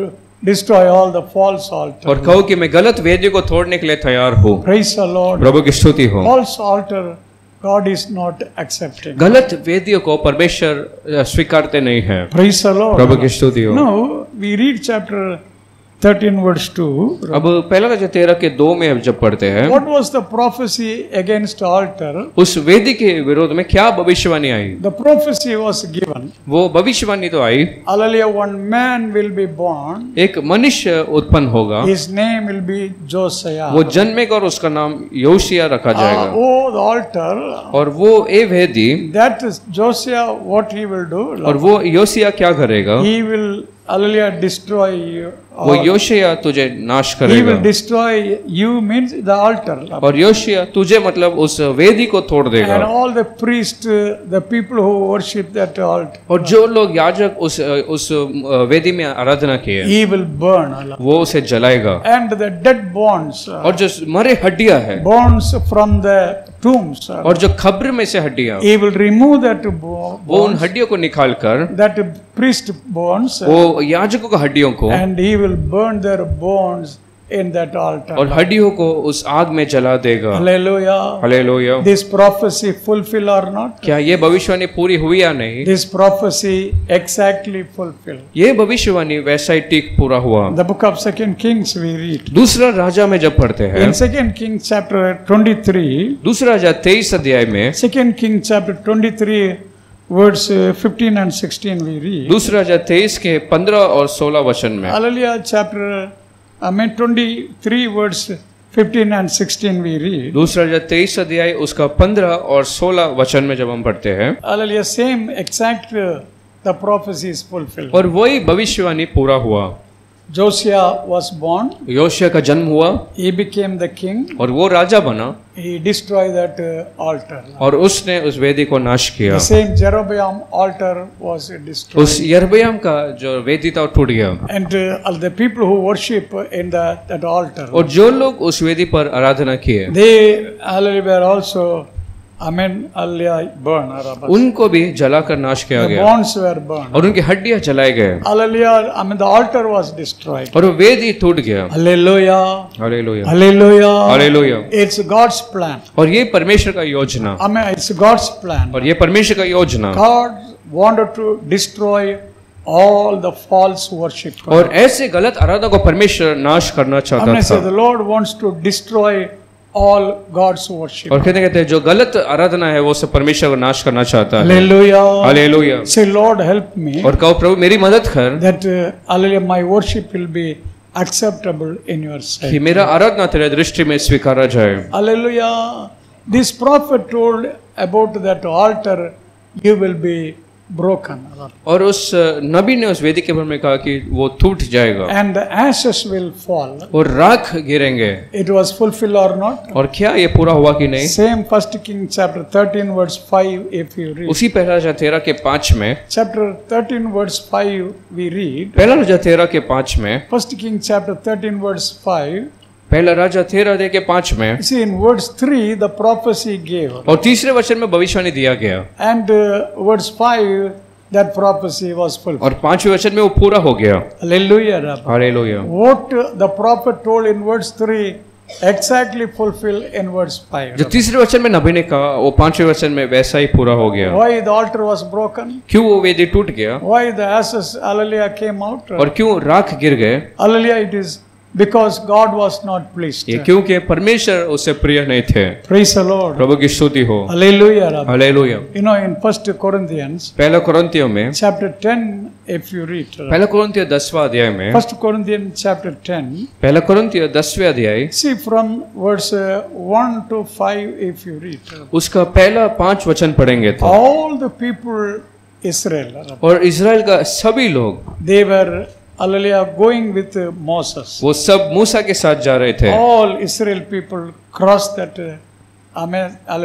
destroy all the false altar. और कहो कि मैं गलत वेदियों को तोड़ने के लिए तैयार हूँ। Praise the Lord. प्रभु की स्तुति हो। False altar, God is not accepting. गलत वेदियों को परमेश्वर स्वीकारते नहीं है। Praise the Lord. प्रभु की स्तुति हो। Now we read chapter 13 verse 2. अब पहला राजा 13 के 2 में जब पढ़ते हैं, What was the prophecy against altar? उस वेदी के विरोध में क्या भविष्यवाणी आई? The prophecy was given. वो भविष्यवाणी तो आई, Hallelujah, one man will be born. एक मनुष्य उत्पन्न होगा, His name will be Josiah. वो जन्मेगा और उसका नाम योशिया रखा जाएगा। Oh, the altar. और वो ए वेदी, That is Josiah, what he will do? और वो योशिया क्या करेगा? He will, hallelujah, destroy you. वो योशिया तुझे नाश He करेगा। will destroy you means the altar. और योशिया तुझे मतलब उस वेदी को तोड़ देगा। And all the priests, the people who worship that altar, और जो लोग याजक उस वेदी में आराधना किए, he will burn. वो उसे जलाएगा। And the dead bones, और जो मरे हड्डियां है, bones from the tombs, और जो खब्र में से हड्डियां, he will remove that वो उन हड्डियों को निकालकर, that priest bones, वो याजकों का हड्डियों को, and he will burn their bones in that altar. और हड्डियों को उस आग में जला देगा। Hallelujah. Hallelujah. This prophecy fulfill or not? क्या ये भविष्यवाणी पूरी हुई या नहीं? This prophecy exactly fulfilled. ये भविष्यवाणी वैसा ही ठीक पूरा हुआ। The book of 2 Kings we read. दूसरा राजा में जब पढ़ते हैं, In 2 Kings chapter 23, दूसरा राजा 23 अध्याय में, 2 Kings chapter 23 verse 15 and 16 we read. दूसरा राजा 23 के 15 और 16 वचन में, Hallelujah, chapter 23 verse 15 and 16 we read. दूसरा राजा 23 अध्याय उसका 15 और 16 वचन में जब हम पढ़ते हैं, Hallelujah, same exact the prophecy is fulfilled. और वही भविष्यवाणी पूरा हुआ। Josiah was born, योशिया का जन्म हुआ he became the king, और वो राजा बना, he destroyed that altar. और उसने उस वेदी को नाश किया। The same Jeroboam altar was destroyed. उस यरबयाम का जो वेदी था वो टूट गया, And all the people who worship in that altar, और जो लोग उस वेदी पर आराधना किए, they hallelujah were also, hallelujah, burned. उनको भी जलाकर नाश किया The गया, bones were burned. और उनकी हड्डियां जलाए गए, Hallelujah, the altar was destroyed. और वो वेदी टूट गया। Hallelujah. Hallelujah, Hallelujah. Hallelujah. It's God's plan. और ये परमेश्वर का योजना, It's God's plan. और ये परमेश्वर का योजना, God wanted to destroy all the false worship. और ऐसे गलत आराधना को परमेश्वर नाश करना चाहता Say the था। Lord wants to destroy all God's worship. और कहते हैं जो गलत आराधना है वो सब परमेश्वर को नाश करना चाहता है। Hallelujah. Hallelujah. Say, Lord, help me और कहो प्रभु मेरी मदद कर that hallelujah, my worship will be acceptable in your कि sight. मेरा आराधना तेरे दृष्टि में स्वीकारा जाए। Hallelujah. This prophet told about that altar, you will be broken. और उस नबी ने उस वेदी के बारे में कहा कि वो टूट जाएगा And the ashes will fall. और राख गिरेंगे। It was fulfilled or not? और क्या ये पूरा हुआ कि नहीं? Same 1 Kings chapter 13 verse 5 if you read. उसी पहला राजा 13 के 5 में, Chapter 13 verse 5 we read. पहला राजा 13 के 5 में, 1 Kings chapter 13 verse 5. पहला राजा 13 के 5 में, See, in verse 3 the prophecy gave. और तीसरे वचन में भविष्यवाणी दिया गया, And verse 5 that prophecy was fulfilled. और 5वें वचन में वो पूरा हो गया। Hallelujah. Rabbi. Hallelujah. What the prophet told in verse 3 exactly fulfilled in verse 5. जो तीसरे वचन में नबी ने कहा वो पांचवें वचन में वैसा ही पूरा हो गया। Why the altar was broken? क्यों वो वेदी टूट गया Why the ashes, hallelujah, came out? और क्यों राख गिर गए? Hallelujah, it is because God was not pleased. ये क्योंकि परमेश्वर उससे प्रिय नहीं थे। Praise the Lord. प्रभु की स्तुति हो। Hallelujah. Rabbi. Hallelujah. You know, in 1 Corinthians पहला कुरिन्थियों में chapter 10, if you read, पहला कुरिन्थियों 10वां अध्याय में 1 Corinthians chapter 10, पहला कुरिन्थियों 10वें अध्याय see from verse 1 to 5, if you read, उसका पहला 5 वचन पढ़ेंगे तो all the people Israel, और इजराइल का सभी लोग they were, hallelujah, going with Moses. वो सब मूसा के साथ जा रहे थे All Israel people crossed that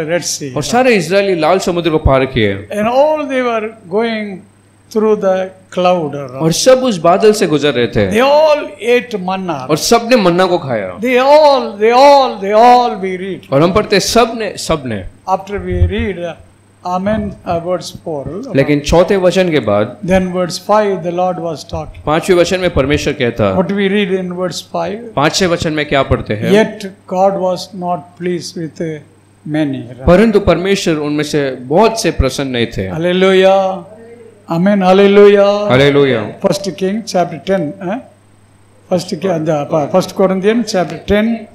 Red Sea, और सारे इजरायली लाल समुद्र को पार किए and all they were going through the cloud. और सब उस बादल से गुजर रहे थे They all ate manna. और सब ने मन्ना को खाया। They all we read. और हम पढ़ते सब ने After we read, Amen, verse 4. लेकिन चौथे वचन के बाद Then verse 5, the Lord was talking. पांचवें वचन में परमेश्वर कहता, What we read in verse 5? पांचवें वचन में क्या पढ़ते हैं? Yet God was not pleased with many. परंतु परमेश्वर उनमें से बहुत से प्रसन्न नहीं थे। Hallelujah. Amen. Hallelujah. Hallelujah. 1 King chapter 10. First Corinthians chapter 10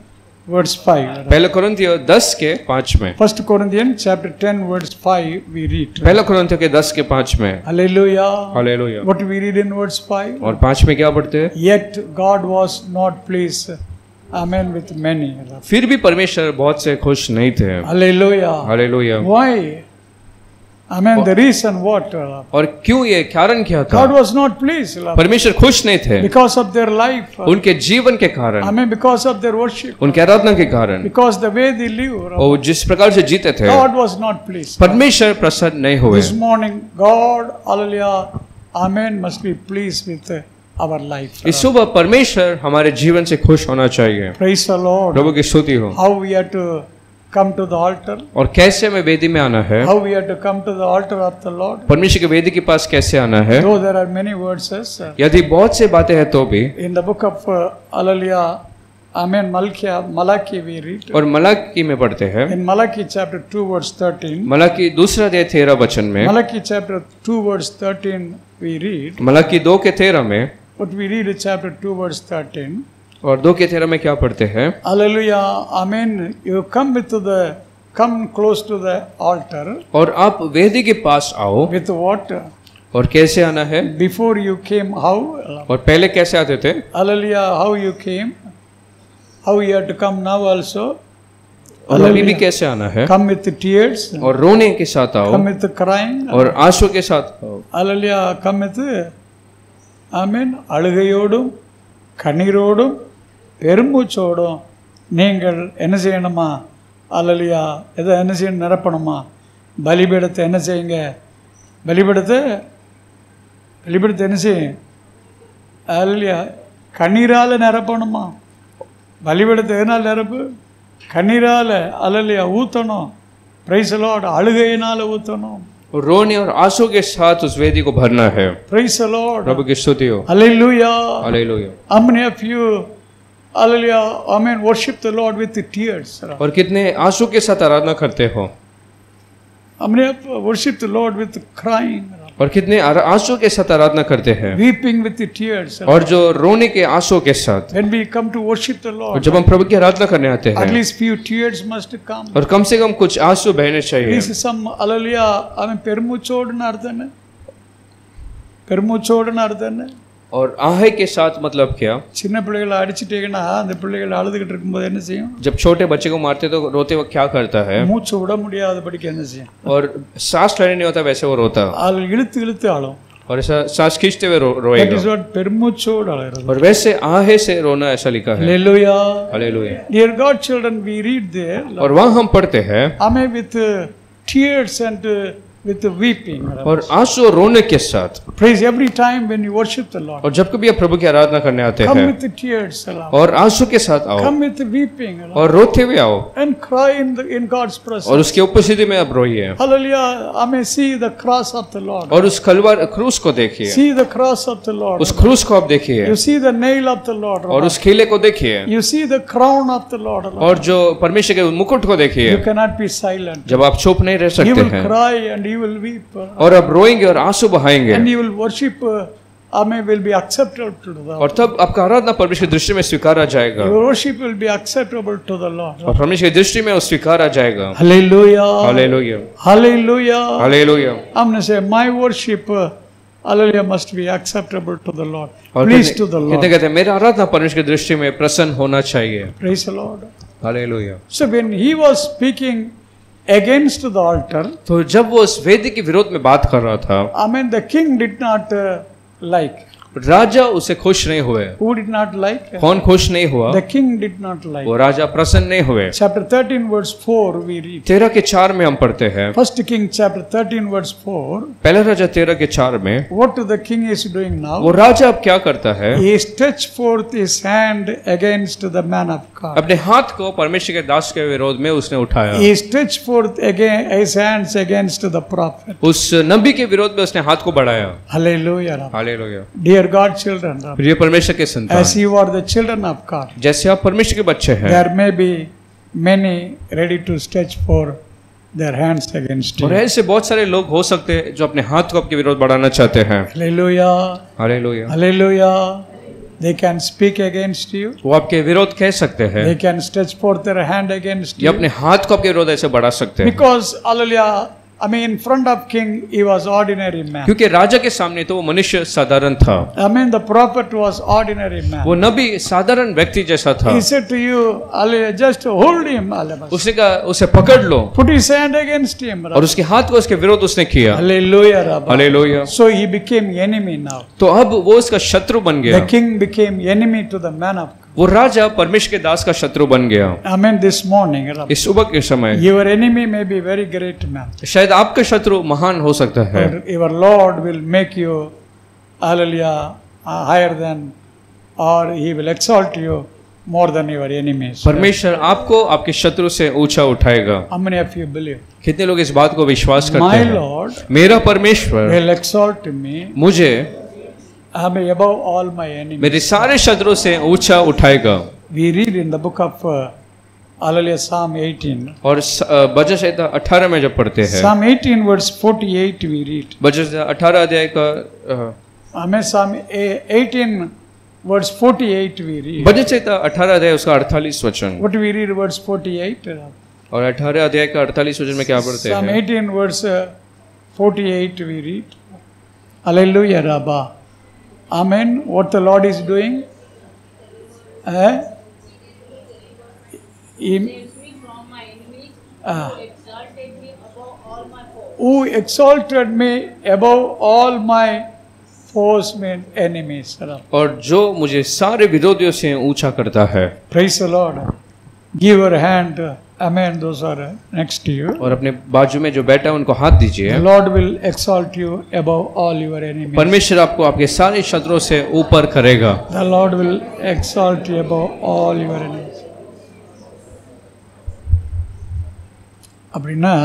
verse 5. पहला कुरिन्थियों 10 के 5 में 1 Corinthians chapter 10 verse 5 we read. पहला कुरिन्थियों के 10 के 5 में Hallelujah. Hallelujah. What we read in verse 5? और 5 में क्या पढ़ते हैं? Yet God was not pleased. Amen, with many. फिर भी परमेश्वर बहुत से खुश नहीं थे। Hallelujah. Hallelujah. Why? Amen. The reason what? और क्यों, ये कारण क्या था? God was not pleased. परमेश्वर खुश नहीं थे Because of their life. उनके जीवन के कारण, Amen. Because of their worship. उनके आराधना के कारण, Because the way they live. और जिस प्रकार से जीते थे God was not pleased. परमेश्वर प्रसन्न नहीं हुए। This morning, God, hallelujah, Amen, must be pleased with our life. इस सुबह परमेश्वर हमारे जीवन से खुश होना चाहिए। Praise the Lord. प्रभु की स्तुति हो। How we have to come to the altar. और कैसे हमें वेदी में आना है? How we have to come to the altar of the Lord. परमेश्वर के वेदी के पास कैसे आना है? Though there are many verses. यदि बहुत से बातें हैं तो भी In the book of hallelujah, Amen, Malachi we read. और मलाकी में पढ़ते हैं। In Malachi chapter 2 verse 13. Malachi दूसरा अध्याय 13 वचन में, Malachi chapter 2 verse 13 we read. Malachi 2 के 13 में What we read in chapter 2 verse 13. और 2 के 13 में क्या पढ़ते हैं? Hallelujah, Amen. You come close to the altar. और आप वेदी के पास आओ। With what? और कैसे आना है? Before you came, how? और पहले कैसे आते थे? Hallelujah, how you came? How you have to come now also? और अभी भी कैसे आना है? Come with tears. और रोने के साथ आओ Come with crying. और आंसू के साथ आओ। Hallelujah, come with, Amen, அழுகையோடும் கண்ணீரோடும் பெருமூச்சோடும் நீங்கள் என்ன செய்யணுமா? அல்லலியா, எதை என்ன செய்யணும்? நிரப்பணுமா? பலிபீடத்தை என்ன செய்யுங்க? பலிபீடத்தை என்ன செய்யும்? அல்லலியா, கண்ணீரால் நிரப்பணுமா? பலிபீடத்தை எதனால் நிரப்பு? கண்ணீரால் அல்லலியா ஊற்றணும். Praise the Lord. அழுகையினால் ஊற்றணும். रोने और आंसू के साथ उस वेदी को भरना है। Praise the Lord. प्रभु की स्तुति हो। Hallelujah. Hallelujah. How many of you, hallelujah, amen, worship the Lord with the tears? और कितने आंसू के साथ आराधना करते हो? How many of you worship the Lord with crying? और कितने आंसू के साथ आराधना करते हैं? Weeping with the tears. और जो रोने के आंसू के साथ। When we come to worship the और Lord, जब हम प्रभु की आराधना करने आते at हैं least few tears must come. और कम से कम कुछ आंसू बहने चाहिए। This is some, hallelujah, amen, பெருமூச்சோடுன்னு அர்த்தம் என்ன? பெருமூச்சோடுன்னு அர்த்தம் என்ன? और आहे के साथ मतलब क्या? சின்ன பிள்ளைகளை அடிச்சிட்டீங்கன்னா அந்த பிள்ளைகள் அழுதுகிட்டு இருக்கும்போது என்ன செய்யும்? जब छोटे बच्चे को मारते तो रोते वक्त क्या करता है? மூச்சு விட முடியாதபடிக்கு என்ன செய்யும்? और सांस लेने नहीं होता वैसे वो रोता அது இழுத்து அழும். और ऐसा सांस खींचते हुए That रोएगा। is what பெருமூச்சோடு அழுகிறது. और वैसे आहे से रोना ऐसा लिखा है। Hallelujah. Hallelujah. Dear God children, we read there. और वहाँ हम पढ़ते हैं Amen, with tears and with weeping. और आंसू और रोने के साथ। Praise every time when you worship the Lord. और जब कभी आप प्रभु की आराधना करने आते Come हैं with the tears, और आंसू के साथ आओ come with the weeping, और रोते हुए आओ and cry in God's presence. और उसकी उपस्थिति में आप रोइए Hallelujah. I may see the cross of the Lord. और उस कलवार क्रूस को देखिए, See the cross of the Lord. उस क्रूस को आप देखिए You see the nail of the Lord. और उस खीले को देखिए You see the crown of the Lord. और जो परमेश्वर के मुकुट को देखिए। You cannot be silent. जब आप चुप नहीं रह You सकते will हैं cry and you will weep. और आप रोएंगे और आंसू बहाएंगे And you will worship. Amen. Will be acceptable to the Lord. और तब आपका आराधना परमेश्वर की दृष्टि में स्वीकारा जाएगा Your worship will be acceptable to the Lord. और परमेश्वर की दृष्टि में वो स्वीकारा जाएगा। Hallelujah. Hallelujah Hallelujah. Hallelujah. I'm going to say my worship, hallelujah, must be acceptable to the Lord. और Please to the कितने Lord. कहते हैं मेरा आराधना परमेश्वर की दृष्टि में प्रसन्न होना चाहिए। Praise the Lord. Hallelujah. So when he was speaking against the altar, तो जब वो उस वेदी के विरोध में बात कर रहा था, I mean the king did not like. राजा उसे खुश नहीं हुए। Who did not like? कौन खुश नहीं हुआ? The king did not like. वो राजा प्रसन्न नहीं हुए। Chapter 13 verse 4 we read. 13 के 4 में हम पढ़ते हैं। First King chapter 13 verse 4. पहला राजा 13 के 4 में What the king is doing now? वो राजा अब क्या करता है? He stretched forth his hand against the man of God. अपने हाथ को परमेश्वर के दास के विरोध में उसने उठाया। He stretched forth again his hands against the prophet. उस नबी के विरोध में उसने हाथ को बढ़ाया। Hallelujah. Hallelujah. Dear God children, प्रिय परमेश्वर के संतान, as you are the children of God, जैसे आप परमेश्वर के बच्चे हैं, there may be many ready to stretch for their hands against और you. ऐसे बहुत सारे लोग हो सकते हैं जो अपने हाथ को आपके विरोध बढ़ाना चाहते हैं। Hallelujah. Hallelujah. Hallelujah. They can speak against you. वो आपके विरोध कह सकते हैं They can stretch forth their hand against या you. अपने हाथ को आपके विरोध ऐसे बढ़ा सकते हैं, Because, hallelujah, I mean, in front of king, he was ordinary man. क्योंकि राजा के सामने तो वो मनुष्य साधारण था। I mean, the prophet was ordinary man. वो नबी साधारण व्यक्ति जैसा था। He said to you, hallelujah, just hold him, hallelujah. उसने कहा उसे पकड़ लो Put his hand against him. और उसके हाथ को उसके विरोध उसने किया। Hallelujah, Rabbi. Hallelujah. So he became enemy now. तो अब वो उसका शत्रु बन गया। The king became enemy to the man of God. वो राजा परमेश्वर के दास का शत्रु बन गया। I mean, this morning, Rabbi, इस सुबह के समय your enemy may be very great man. शायद आपका शत्रु महान हो सकता है, But your Lord will make you, hallelujah, higher than, or he will exalt you more than your enemies. परमेश्वर आपको आपके शत्रु से ऊंचा उठाएगा। How many of you believe? कितने लोग इस बात को विश्वास करते My हैं? Lord मेरा परमेश्वर will exalt me, मुझे I mean, above all my enemies. मेरे सारे शत्रु से ऊंचा उठाएगा। We read in the book of hallelujah, Psalm 18. और भजन संहिता 18 में जब पढ़ते हैं, Psalm 18 verse 48 we read. भजन संहिता 18 अध्याय का I mean, Psalm 18 verse 48 we read. भजन संहिता 18 अध्याय उसका 48 वचन। What we read verse 48? और 18 अध्याय का 48 वचन में क्या पढ़ते Psalm हैं? 18 verse 48 we read. Hallelujah, Rabba. Amen. What the Lord is doing? He, who exalted me above all my foes and enemies. और जो मुझे सारे विरोधियों से ऊंचा करता है। Praise the Lord. Give your hand. Amen. Those are next to you. और अपने बाजू में जो बैठा है उनको हाथ दीजिए। The Lord will exalt you above all your enemies. परमेश्वर आपको आपके सारे शत्रुओं से ऊपर करेगा। The Lord will exalt you above all your enemies. அப்படின்னா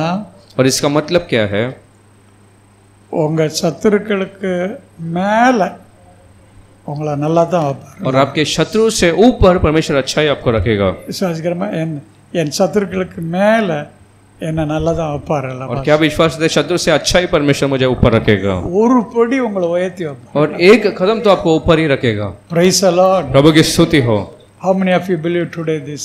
और इसका मतलब क्या है? உங்க சத்துருக்களுக்கு மேல உங்களை நல்லா தான் வைப்பார். और आपके शत्रु से ऊपर परमेश्वर अच्छाई आपको रखेगा। விசுவாசிக்கிறமா என் சத்துருக்களுக்கு மேல என்ன நல்லா தான் வைப்பார். और क्या विश्वास है? शत्रु से अच्छा ही परमेश्वर मुझे ऊपर रखेगा ஒரு படி உங்களை உயர்த்தி வைப்பார். और एक कदम तो आपको ऊपर ही रखेगा। Praise the Lord. प्रभु की स्तुति हो। How many of you believe today this?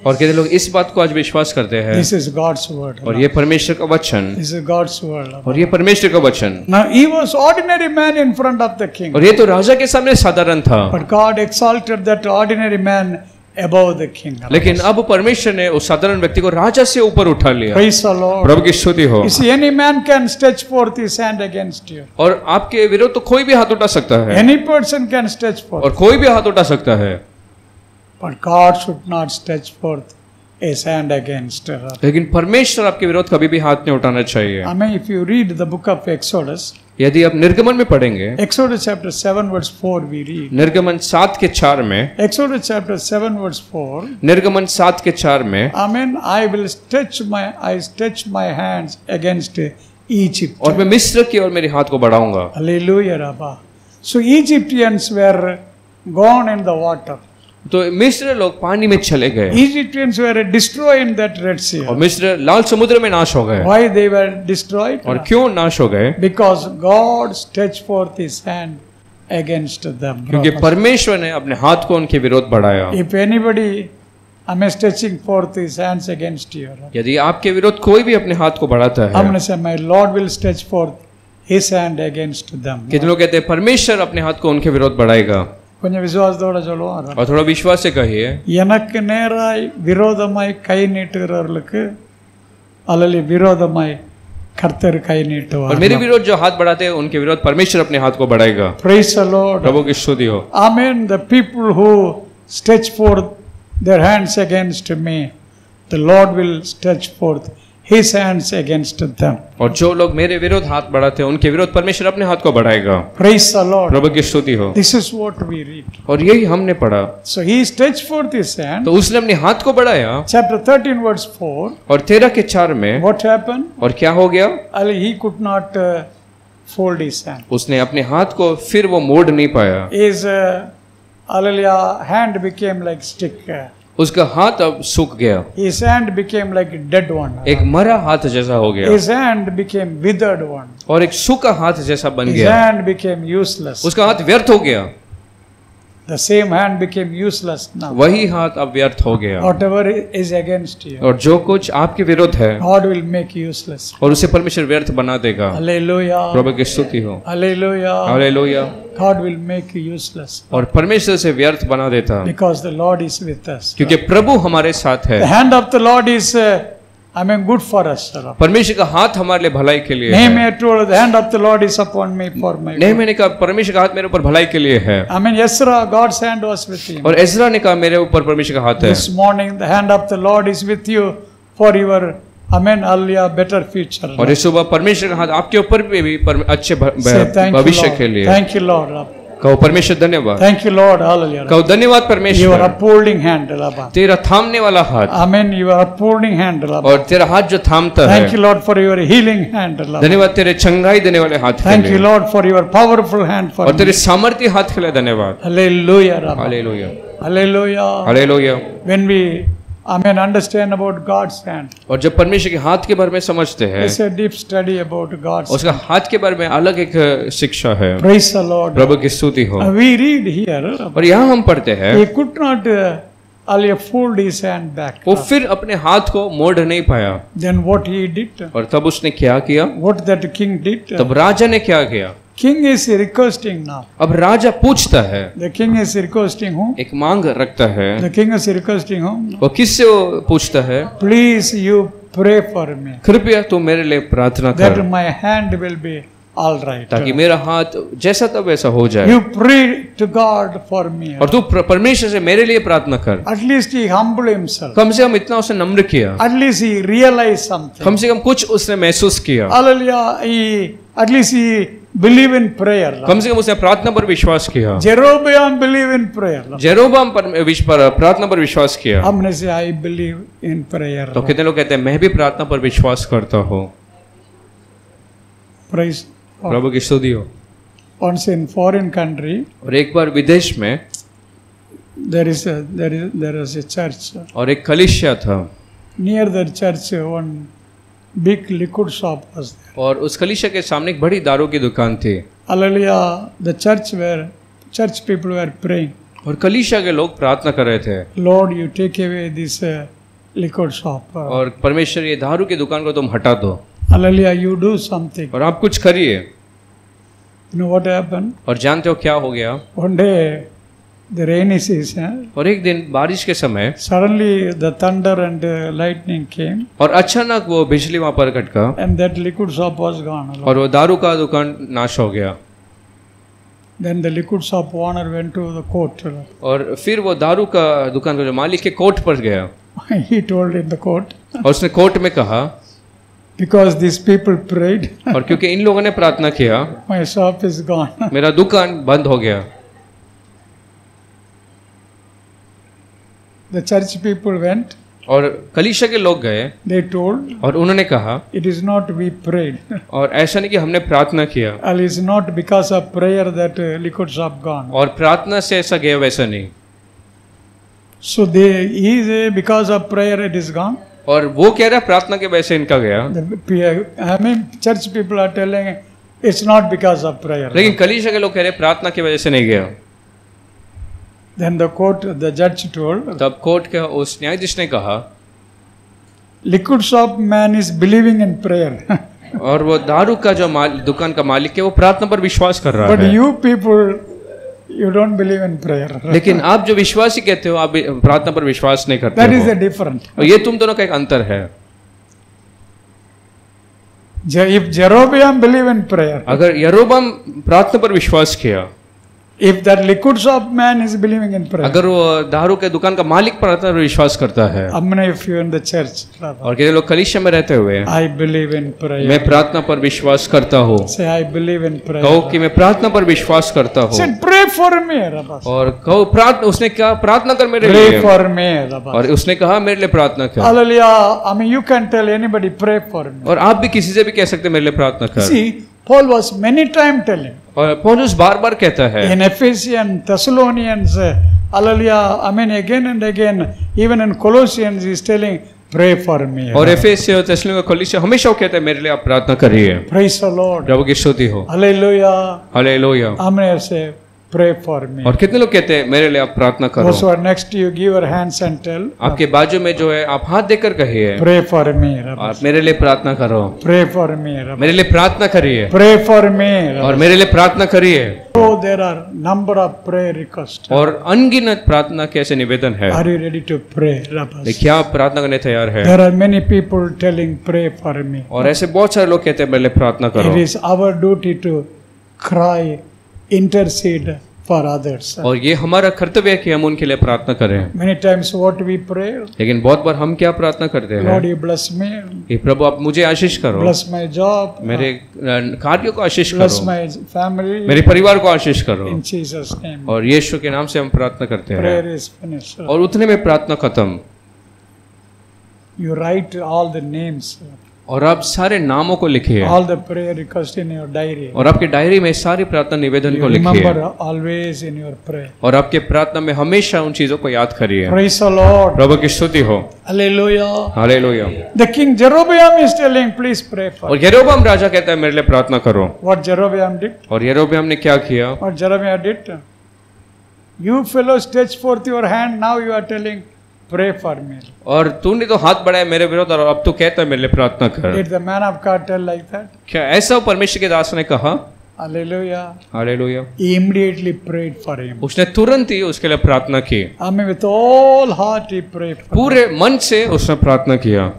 और कितने लोग इस बात को आज विश्वास करते हैं? This is God's word. और ये परमेश्वर का वचन, This is God's word. और ये परमेश्वर का वचन। Now he was ordinary man in front of the king. और ये तो राजा के सामने साधारण था, But God exalted that ordinary man above the king. लेकिन अब परमेश्वर ने उस साधारण व्यक्ति को राजा से ऊपर उठा लिया। Praise the Lord. प्रभु की स्तुति हो। You see, any man can stretch forth his hand against you. और आपके विरोध तो कोई भी हाथ उठा सकता है, Any person can stretch forth. और कोई भी हाथ उठा सकता है, But God should not stretch forth his hand against. लेकिन परमेश्वर आपके विरोध कभी भी हाथ नहीं उठाना चाहिए। I mean, if you read the book of Exodus, यदि आप निर्गमन में पढ़ेंगे, Exodus chapter 7 verse 4 we read. निर्गमन 7:4 में, Exodus chapter 7 verse 4. निर्गमन 7:4 में, Amen. I will stretch my hands against Egypt. और मैं मिस्र की ओर मेरे हाथ को बढ़ाऊंगा। Hallelujah, Rabba. So Egyptians were gone in the water. तो मिस्र लोग पानी में चले गए Egyptians were destroyed in that Red Sea. और मिस्र लाल समुद्र में नाश हो गए। Why they were destroyed? और क्यों नाश हो गए? Because God stretched forth His hand against them. क्योंकि परमेश्वर ने अपने हाथ को उनके विरोध बढ़ाया। If anybody, stretching forth His hands against you. यदि आपके विरोध कोई भी अपने हाथ को बढ़ाता है, हमने से my Lord will stretch forth His hand against them. कितने लोग कहते हैं परमेश्वर अपने हाथ को उनके विरोध बढ़ाएगा? கொஞ்சம் விசுவாசத்தோட சொல்லுவாங்க. और थोड़ा विश्वास से कहिए, எனக்கு நேராய் விரோதமாய் கை நீட்டுகிறவர்களுக்கு அல்லது விரோதமாய் கர்த்தர் கை நீட்டுவார். और मेरे विरोध जो हाथ बढ़ाते हैं उनके विरोध परमेश्वर अपने हाथ को बढ़ाएगा। Praise the Lord. प्रभु की स्तुति हो। Amen. The people who stretch forth their hands against me, the Lord will stretch forth His hands against them. और जो लोग मेरे विरोध हाथ बढ़ाते हैं उनके विरोध परमेश्वर अपने हाथ को बढ़ाएगा। Praise the Lord. प्रभु की स्तुति हो। This is what we read. और यही हमने पढ़ा। So He stretched forth His hand. तो उसने अपने हाथ को बढ़ाया। Chapter 13 verse 4. और 13:4 में What happened? और क्या हो गया? He could not fold his hand. उसने अपने हाथ को फिर वो मोड़ नहीं पाया। His hand became like stick. उसका हाथ अब सूख गया। His hand became like a dead one. एक मरा हाथ जैसा हो गया। His hand became withered one. और एक सूखा हाथ जैसा बन His गया। hand became useless. उसका हाथ व्यर्थ हो गया। The same hand became useless now. वही हाथ अब व्यर्थ हो गया। Whatever is against you, और जो कुछ आपके विरोध है God will make useless. और उसे परमेश्वर व्यर्थ बना देगा। Hallelujah. प्रभु की स्तुति हो। Hallelujah. Hallelujah. God will make you useless. और परमेश्वर से व्यर्थ बना देता Because the Lord is with us. क्योंकि प्रभु हमारे साथ है। The hand of the Lord is good for us. परमेश्वर का हाथ हमारे लिए भलाई के लिए है। Nehemiah told, the hand of the Lord is upon me for my good. Nehemiah ने कहा परमेश्वर का हाथ मेरे ऊपर भलाई के लिए है। Ezra, God's hand was with him. और एजरा ने कहा मेरे ऊपर परमेश्वर का हाथ है। This morning the hand of the Lord is with you for your hallelujah better future. और इस सुबह परमेश्वर का हाथ आपके ऊपर भी अच्छे Say thank you, भविष्य Lord. के लिए। Thank you, Lord. कहो परमेश्वर धन्यवाद। Thank you, Lord. Hallelujah. कहो धन्यवाद Your परमेश्वर। upholding hand. तेरा थामने वाला हाथ Your upholding hand. और तेरा हाथ जो थामता है। Thank you, Lord, for your healing hand. धन्यवाद तेरे चंगाई देने वाले हाथ के Thank you, लिए। Lord, for your powerful hand for और तेरे me. सामर्थ्य हाथ के लिए धन्यवाद। Hallelujah. Rabba. Hallelujah Hallelujah. Hallelujah. When we understand about God's hand. और जब परमेश्वर के हाथ के बारे में समझते हैं, It's a deep study about God's उसका hand. हाथ के बारे में अलग एक शिक्षा है। Praise the Lord. प्रभु की स्तुति हो। We read here. और यहाँ हम पढ़ते हैं He could not fold his hand back. वो फिर अपने हाथ को मोड़ नहीं पाया। Then what he did? और तब उसने क्या किया? What that king did? तब राजा ने क्या किया? King is requesting now. अब राजा पूछता है, The king is requesting whom? एक मांग रखता है। The king is requesting whom? वो किससे वो पूछता है? Please you pray for me. कृपया तू मेरे लिए प्रार्थना That कर my hand will be all right. ताकि मेरा हाथ जैसा तब वैसा हो जाए। You pray to God for me. और तू परमेश्वर से मेरे लिए प्रार्थना कर। At least he humbled himself. कम से कम इतना उसने नम्र किया। At least he realized something. कम से कम कुछ उसने महसूस किया। Hallelujah. At least he believe in prayer. कम से कम उसने प्रार्थना पर विश्वास किया। Jeroboam believe in prayer. जेरोबाम पर प्रार्थना पर विश्वास किया। हमने से I believe in prayer. तो कितने लोग कहते हैं मैं भी प्रार्थना पर विश्वास करता हूँ। Praise God. प्रभु की स्तुति हो। Once in foreign country, और एक बार विदेश में there is a church. और एक कलीसिया था Near the church, one big liquor shop was there. और उस कलीसिया के सामने एक बड़ी दारू की दुकान थी। Hallelujah. The church people were praying. और कलीसिया के लोग प्रार्थना कर रहे थे, Lord, you take away this liquor shop. और परमेश्वर ये दारू की दुकान को तुम हटा दो Hallelujah. You do something. और आप कुछ करिए। You know what happened? और जानते हो क्या हो गया? One day, the rainy season, और एक दिन बारिश के समय suddenly the thunder and lightning came, और अचानक वो बिजली वहां पर कटका and that liquor shop was gone. और वो दारू का दुकान नाश हो गया। Then the liquor shop owner went to the court. और फिर वो दारू का दुकान का जो मालिक के कोर्ट पर गया। he told in the court, और उसने कोर्ट में कहा, because these people prayed, और क्योंकि इन लोगों ने प्रार्थना किया, my shop is gone. मेरा दुकान बंद हो गया। The church people went, और कलीसिया के लोग गए they told, और उन्होंने कहा, it is not we prayed. और ऐसा नहीं कि हमने प्रार्थना किया, Well, it's not because of prayer that liquid shop gone. और प्रार्थना से ऐसा गया, वैसा नहीं। So he say because of prayer it is gone. और वो कह रहा प्रार्थना के वजह से इनका गया, I mean, church people are telling it's not because of prayer. लेकिन कलीसिया के लोग कह रहे प्रार्थना की वजह से नहीं गया। Then the court, the judge told, तब कोर्ट के उस न्यायाधीश ने कहा, liquid shop man is believing in prayer. और वो दारू का जो दुकान का मालिक है वो प्रार्थना पर विश्वास कर रहा But है, you people, you don't believe in prayer. लेकिन आप जो विश्वासी कहते हो आप प्रार्थना पर विश्वास नहीं करते That is the हो। difference. और ये तुम दोनों का एक अंतर है। If Jeroboam believe in prayer, अगर यरोबाम प्रार्थना पर विश्वास किया, if that liquid shop man is believing in prayer, अगर वो दारू के दुकान का मालिक प्रार्थना पर विश्वास करता है, how many of you in the church? और कितने लोग कलीसिया में रहते हुए I believe in prayer. मैं प्रार्थना पर विश्वास करता हूँ, Say I believe in prayer. कहो कि मैं प्रार्थना पर विश्वास करता हूँ, Say pray for me, Rabbi. और कहो प्रार्थना, उसने कहा प्रार्थना कर मेरे Pray लिए, for me, Rabbi. और उसने कहा मेरे लिए प्रार्थना कर। Hallelujah. I mean, you can tell anybody pray for me. और आप भी किसी से भी कह सकते मेरे लिए प्रार्थना कर। See, Paul was many times telling और पौलुस बार बार कहता है in Ephesians, Thessalonians, hallelujah. I mean, again and again, even in Colossians, he is telling, pray for me. और एफेस और थिस्सलुनीके कलीसिया हमेशा वो कहता है मेरे लिए आप प्रार्थना करिए। Praise the Lord. प्रभु की स्तुति हो। Hallelujah. Hallelujah. I'm going to say, pray for me. और कितने लोग कहते हैं मेरे लिए आप प्रार्थना करो। Those who are next to you, give your hands and tell, आपके बाजू में जो है आप हाथ देकर कहिए, pray for me, Rabbi. आप मेरे लिए प्रार्थना करो, Pray for me, Rabbi. मेरे लिए प्रार्थना करिए, Pray for me, और Rabbi. मेरे लिए प्रार्थना करिए। Oh, there are number of prayer requests. और अनगिनत प्रार्थना के ऐसे निवेदन है, Are you ready to pray, Rabbi? क्या आप प्रार्थना करने तैयार है? There are many people telling, pray for me. और ऐसे बहुत सारे लोग कहते हैं मेरे लिए प्रार्थना करो। It is our duty to cry, intercede for others. और ये हमारा कर्तव्य है कि हम उनके लिए प्रार्थना करें। Many times what we pray, लेकिन बहुत बार हम क्या प्रार्थना करते हैं Lord, you bless me, कि प्रभु आप मुझे आशीष करो, bless my job, मेरे कार्यों को आशीष bless करो, my family, मेरे परिवार को आशीष करो। in Jesus' name. और यीशु के नाम से हम प्रार्थना करते हैं। Prayer is finished. और उतने में प्रार्थना खत्म। You write all the names, और आप सारे नामों को लिखिए, all the prayer requests in your diary. और आपके डायरी में सारी प्रार्थना निवेदन You को लिखिए, remember always in your prayer. और आपके प्रार्थना में हमेशा उन चीजों को याद करिए। Praise the Lord. प्रभु की स्तुति हो। Hallelujah. Hallelujah. The king Jeroboam is telling, please pray for me. और यरोबाम राजा कहता है मेरे लिए प्रार्थना करो। What Jeroboam did? और यरोबाम ने क्या किया? What Jeroboam did? You fellows stretch forth your hand, now you are telling, pray for me. और तूने तो हाथ बढ़ाया मेरे विरोध और अब तू कहता है मेरे लिए प्रार्थना कर। Did the man of God tell like that? क्या ऐसा परमेश्वर के दास ने कहा? Hallelujah. Hallelujah. He immediately prayed for him. उसने तुरंत ही उसके लिए प्रार्थना की, I mean, with all heart he prayed for him. पूरे मन से उसने प्रार्थना किया।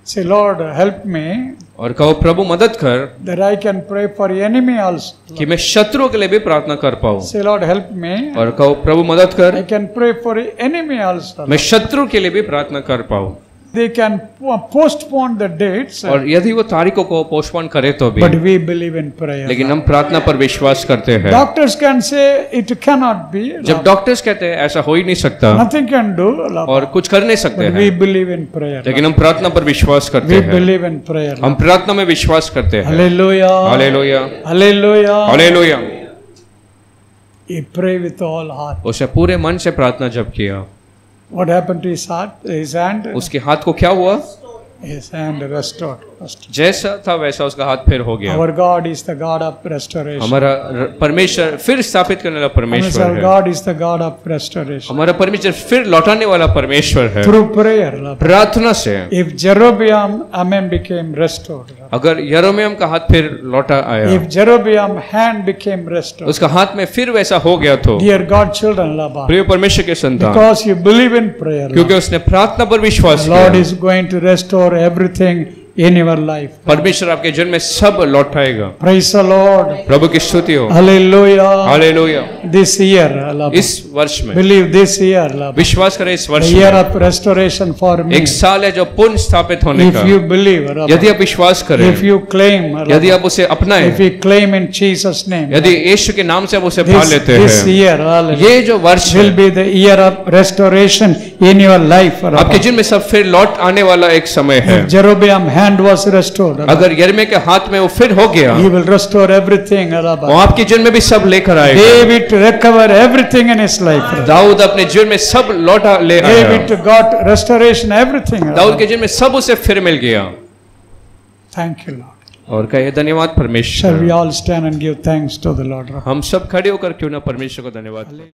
Say, Lord, help me और कहो प्रभु मदद कर that I can pray for enemy also. कि मैं शत्रुओं के लिए भी प्रार्थना कर पाऊं। Say, Lord, help me. और कहो प्रभु मदद कर I can pray for enemy also. मैं शत्रु के लिए भी प्रार्थना कर पाऊं। They can postpone the dates, और यदि वो तारीखों को पोस्टपोन करे तो भी, but we believe in prayer. लेकिन हम प्रार्थना पर विश्वास करते हैं। Doctors can say it cannot be. जब डॉक्टर्स कहते हैं ऐसा हो ही नहीं सकता Nothing can do. और कुछ कर नहीं सकते But we हैं, believe in prayer. लेकिन हम प्रार्थना पर विश्वास करते We हैं। believe in prayer. हम प्रार्थना में विश्वास करते हैं। Hallelujah. Hallelujah, Hallelujah. Hallelujah. He prayed with all heart. उसने पूरे मन से प्रार्थना जब किया, What happened to his heart? His hand? उसके हाथ को क्या हुआ? His hand restored. जैसा था वैसा उसका हाथ फिर हो गया। Our God is the God of restoration. हमारा परमेश्वर फिर स्थापित करने वाला परमेश्वर Our है। God is the God of restoration. हमारा परमेश्वर फिर लौटाने वाला परमेश्वर है। Through prayer. Lord. प्रार्थना से If Jeroboam, Amen, became restored. Lord. अगर यरोबाम का हाथ फिर लौटा आया, If Jeroboam hand became restored. उसका हाथ में फिर वैसा हो गया तो Dear God children, Lord, प्रिय परमेश्वर के संतान, because you believe in prayer, क्योंकि उसने प्रार्थना पर विश्वास Lord किया, is going to restore everything in your life. परमेश्वर आपके जीवन में सब लौटाएगा। Praise the Lord. प्रभु की स्तुति हो। Hallelujah. Hallelujah. This year, Allah. इस वर्ष में Believe this year, Allah. विश्वास करें इस वर्ष The year में of restoration for me. एक साल है जो पुनः स्थापित होने का। If you believe, Allah. यदि आप विश्वास करें, If you claim, Allah. यदि आप उसे अपनाएं, If you claim in Jesus' name. यदि यीशु के नाम से आप उसे पा लेते This हैं, year, hallelujah, ये जो वर्ष will है be the year of restoration in your life. Allah. आपके जीवन में सब फिर लौट आने वाला एक समय है। If Jeroboam's hand was restored, Allah, अगर यिर्मयाह के हाथ में वो फिर हो गया, he will restore everything. वो Allah. आपके जीवन में भी सब लेकर आएगा। David recover everything in his life. Allah. Dawood अपने जीवन में सब लौटा ले आया। David got restoration, everything. Allah. Dawood के जीवन में सब उसे फिर मिल गया। Thank you, Lord. और कहिए धन्यवाद Shall we परमेश्वर। all stand and give thanks to the Lord? हम सब खड़े होकर क्यों ना परमेश्वर को धन्यवाद दें।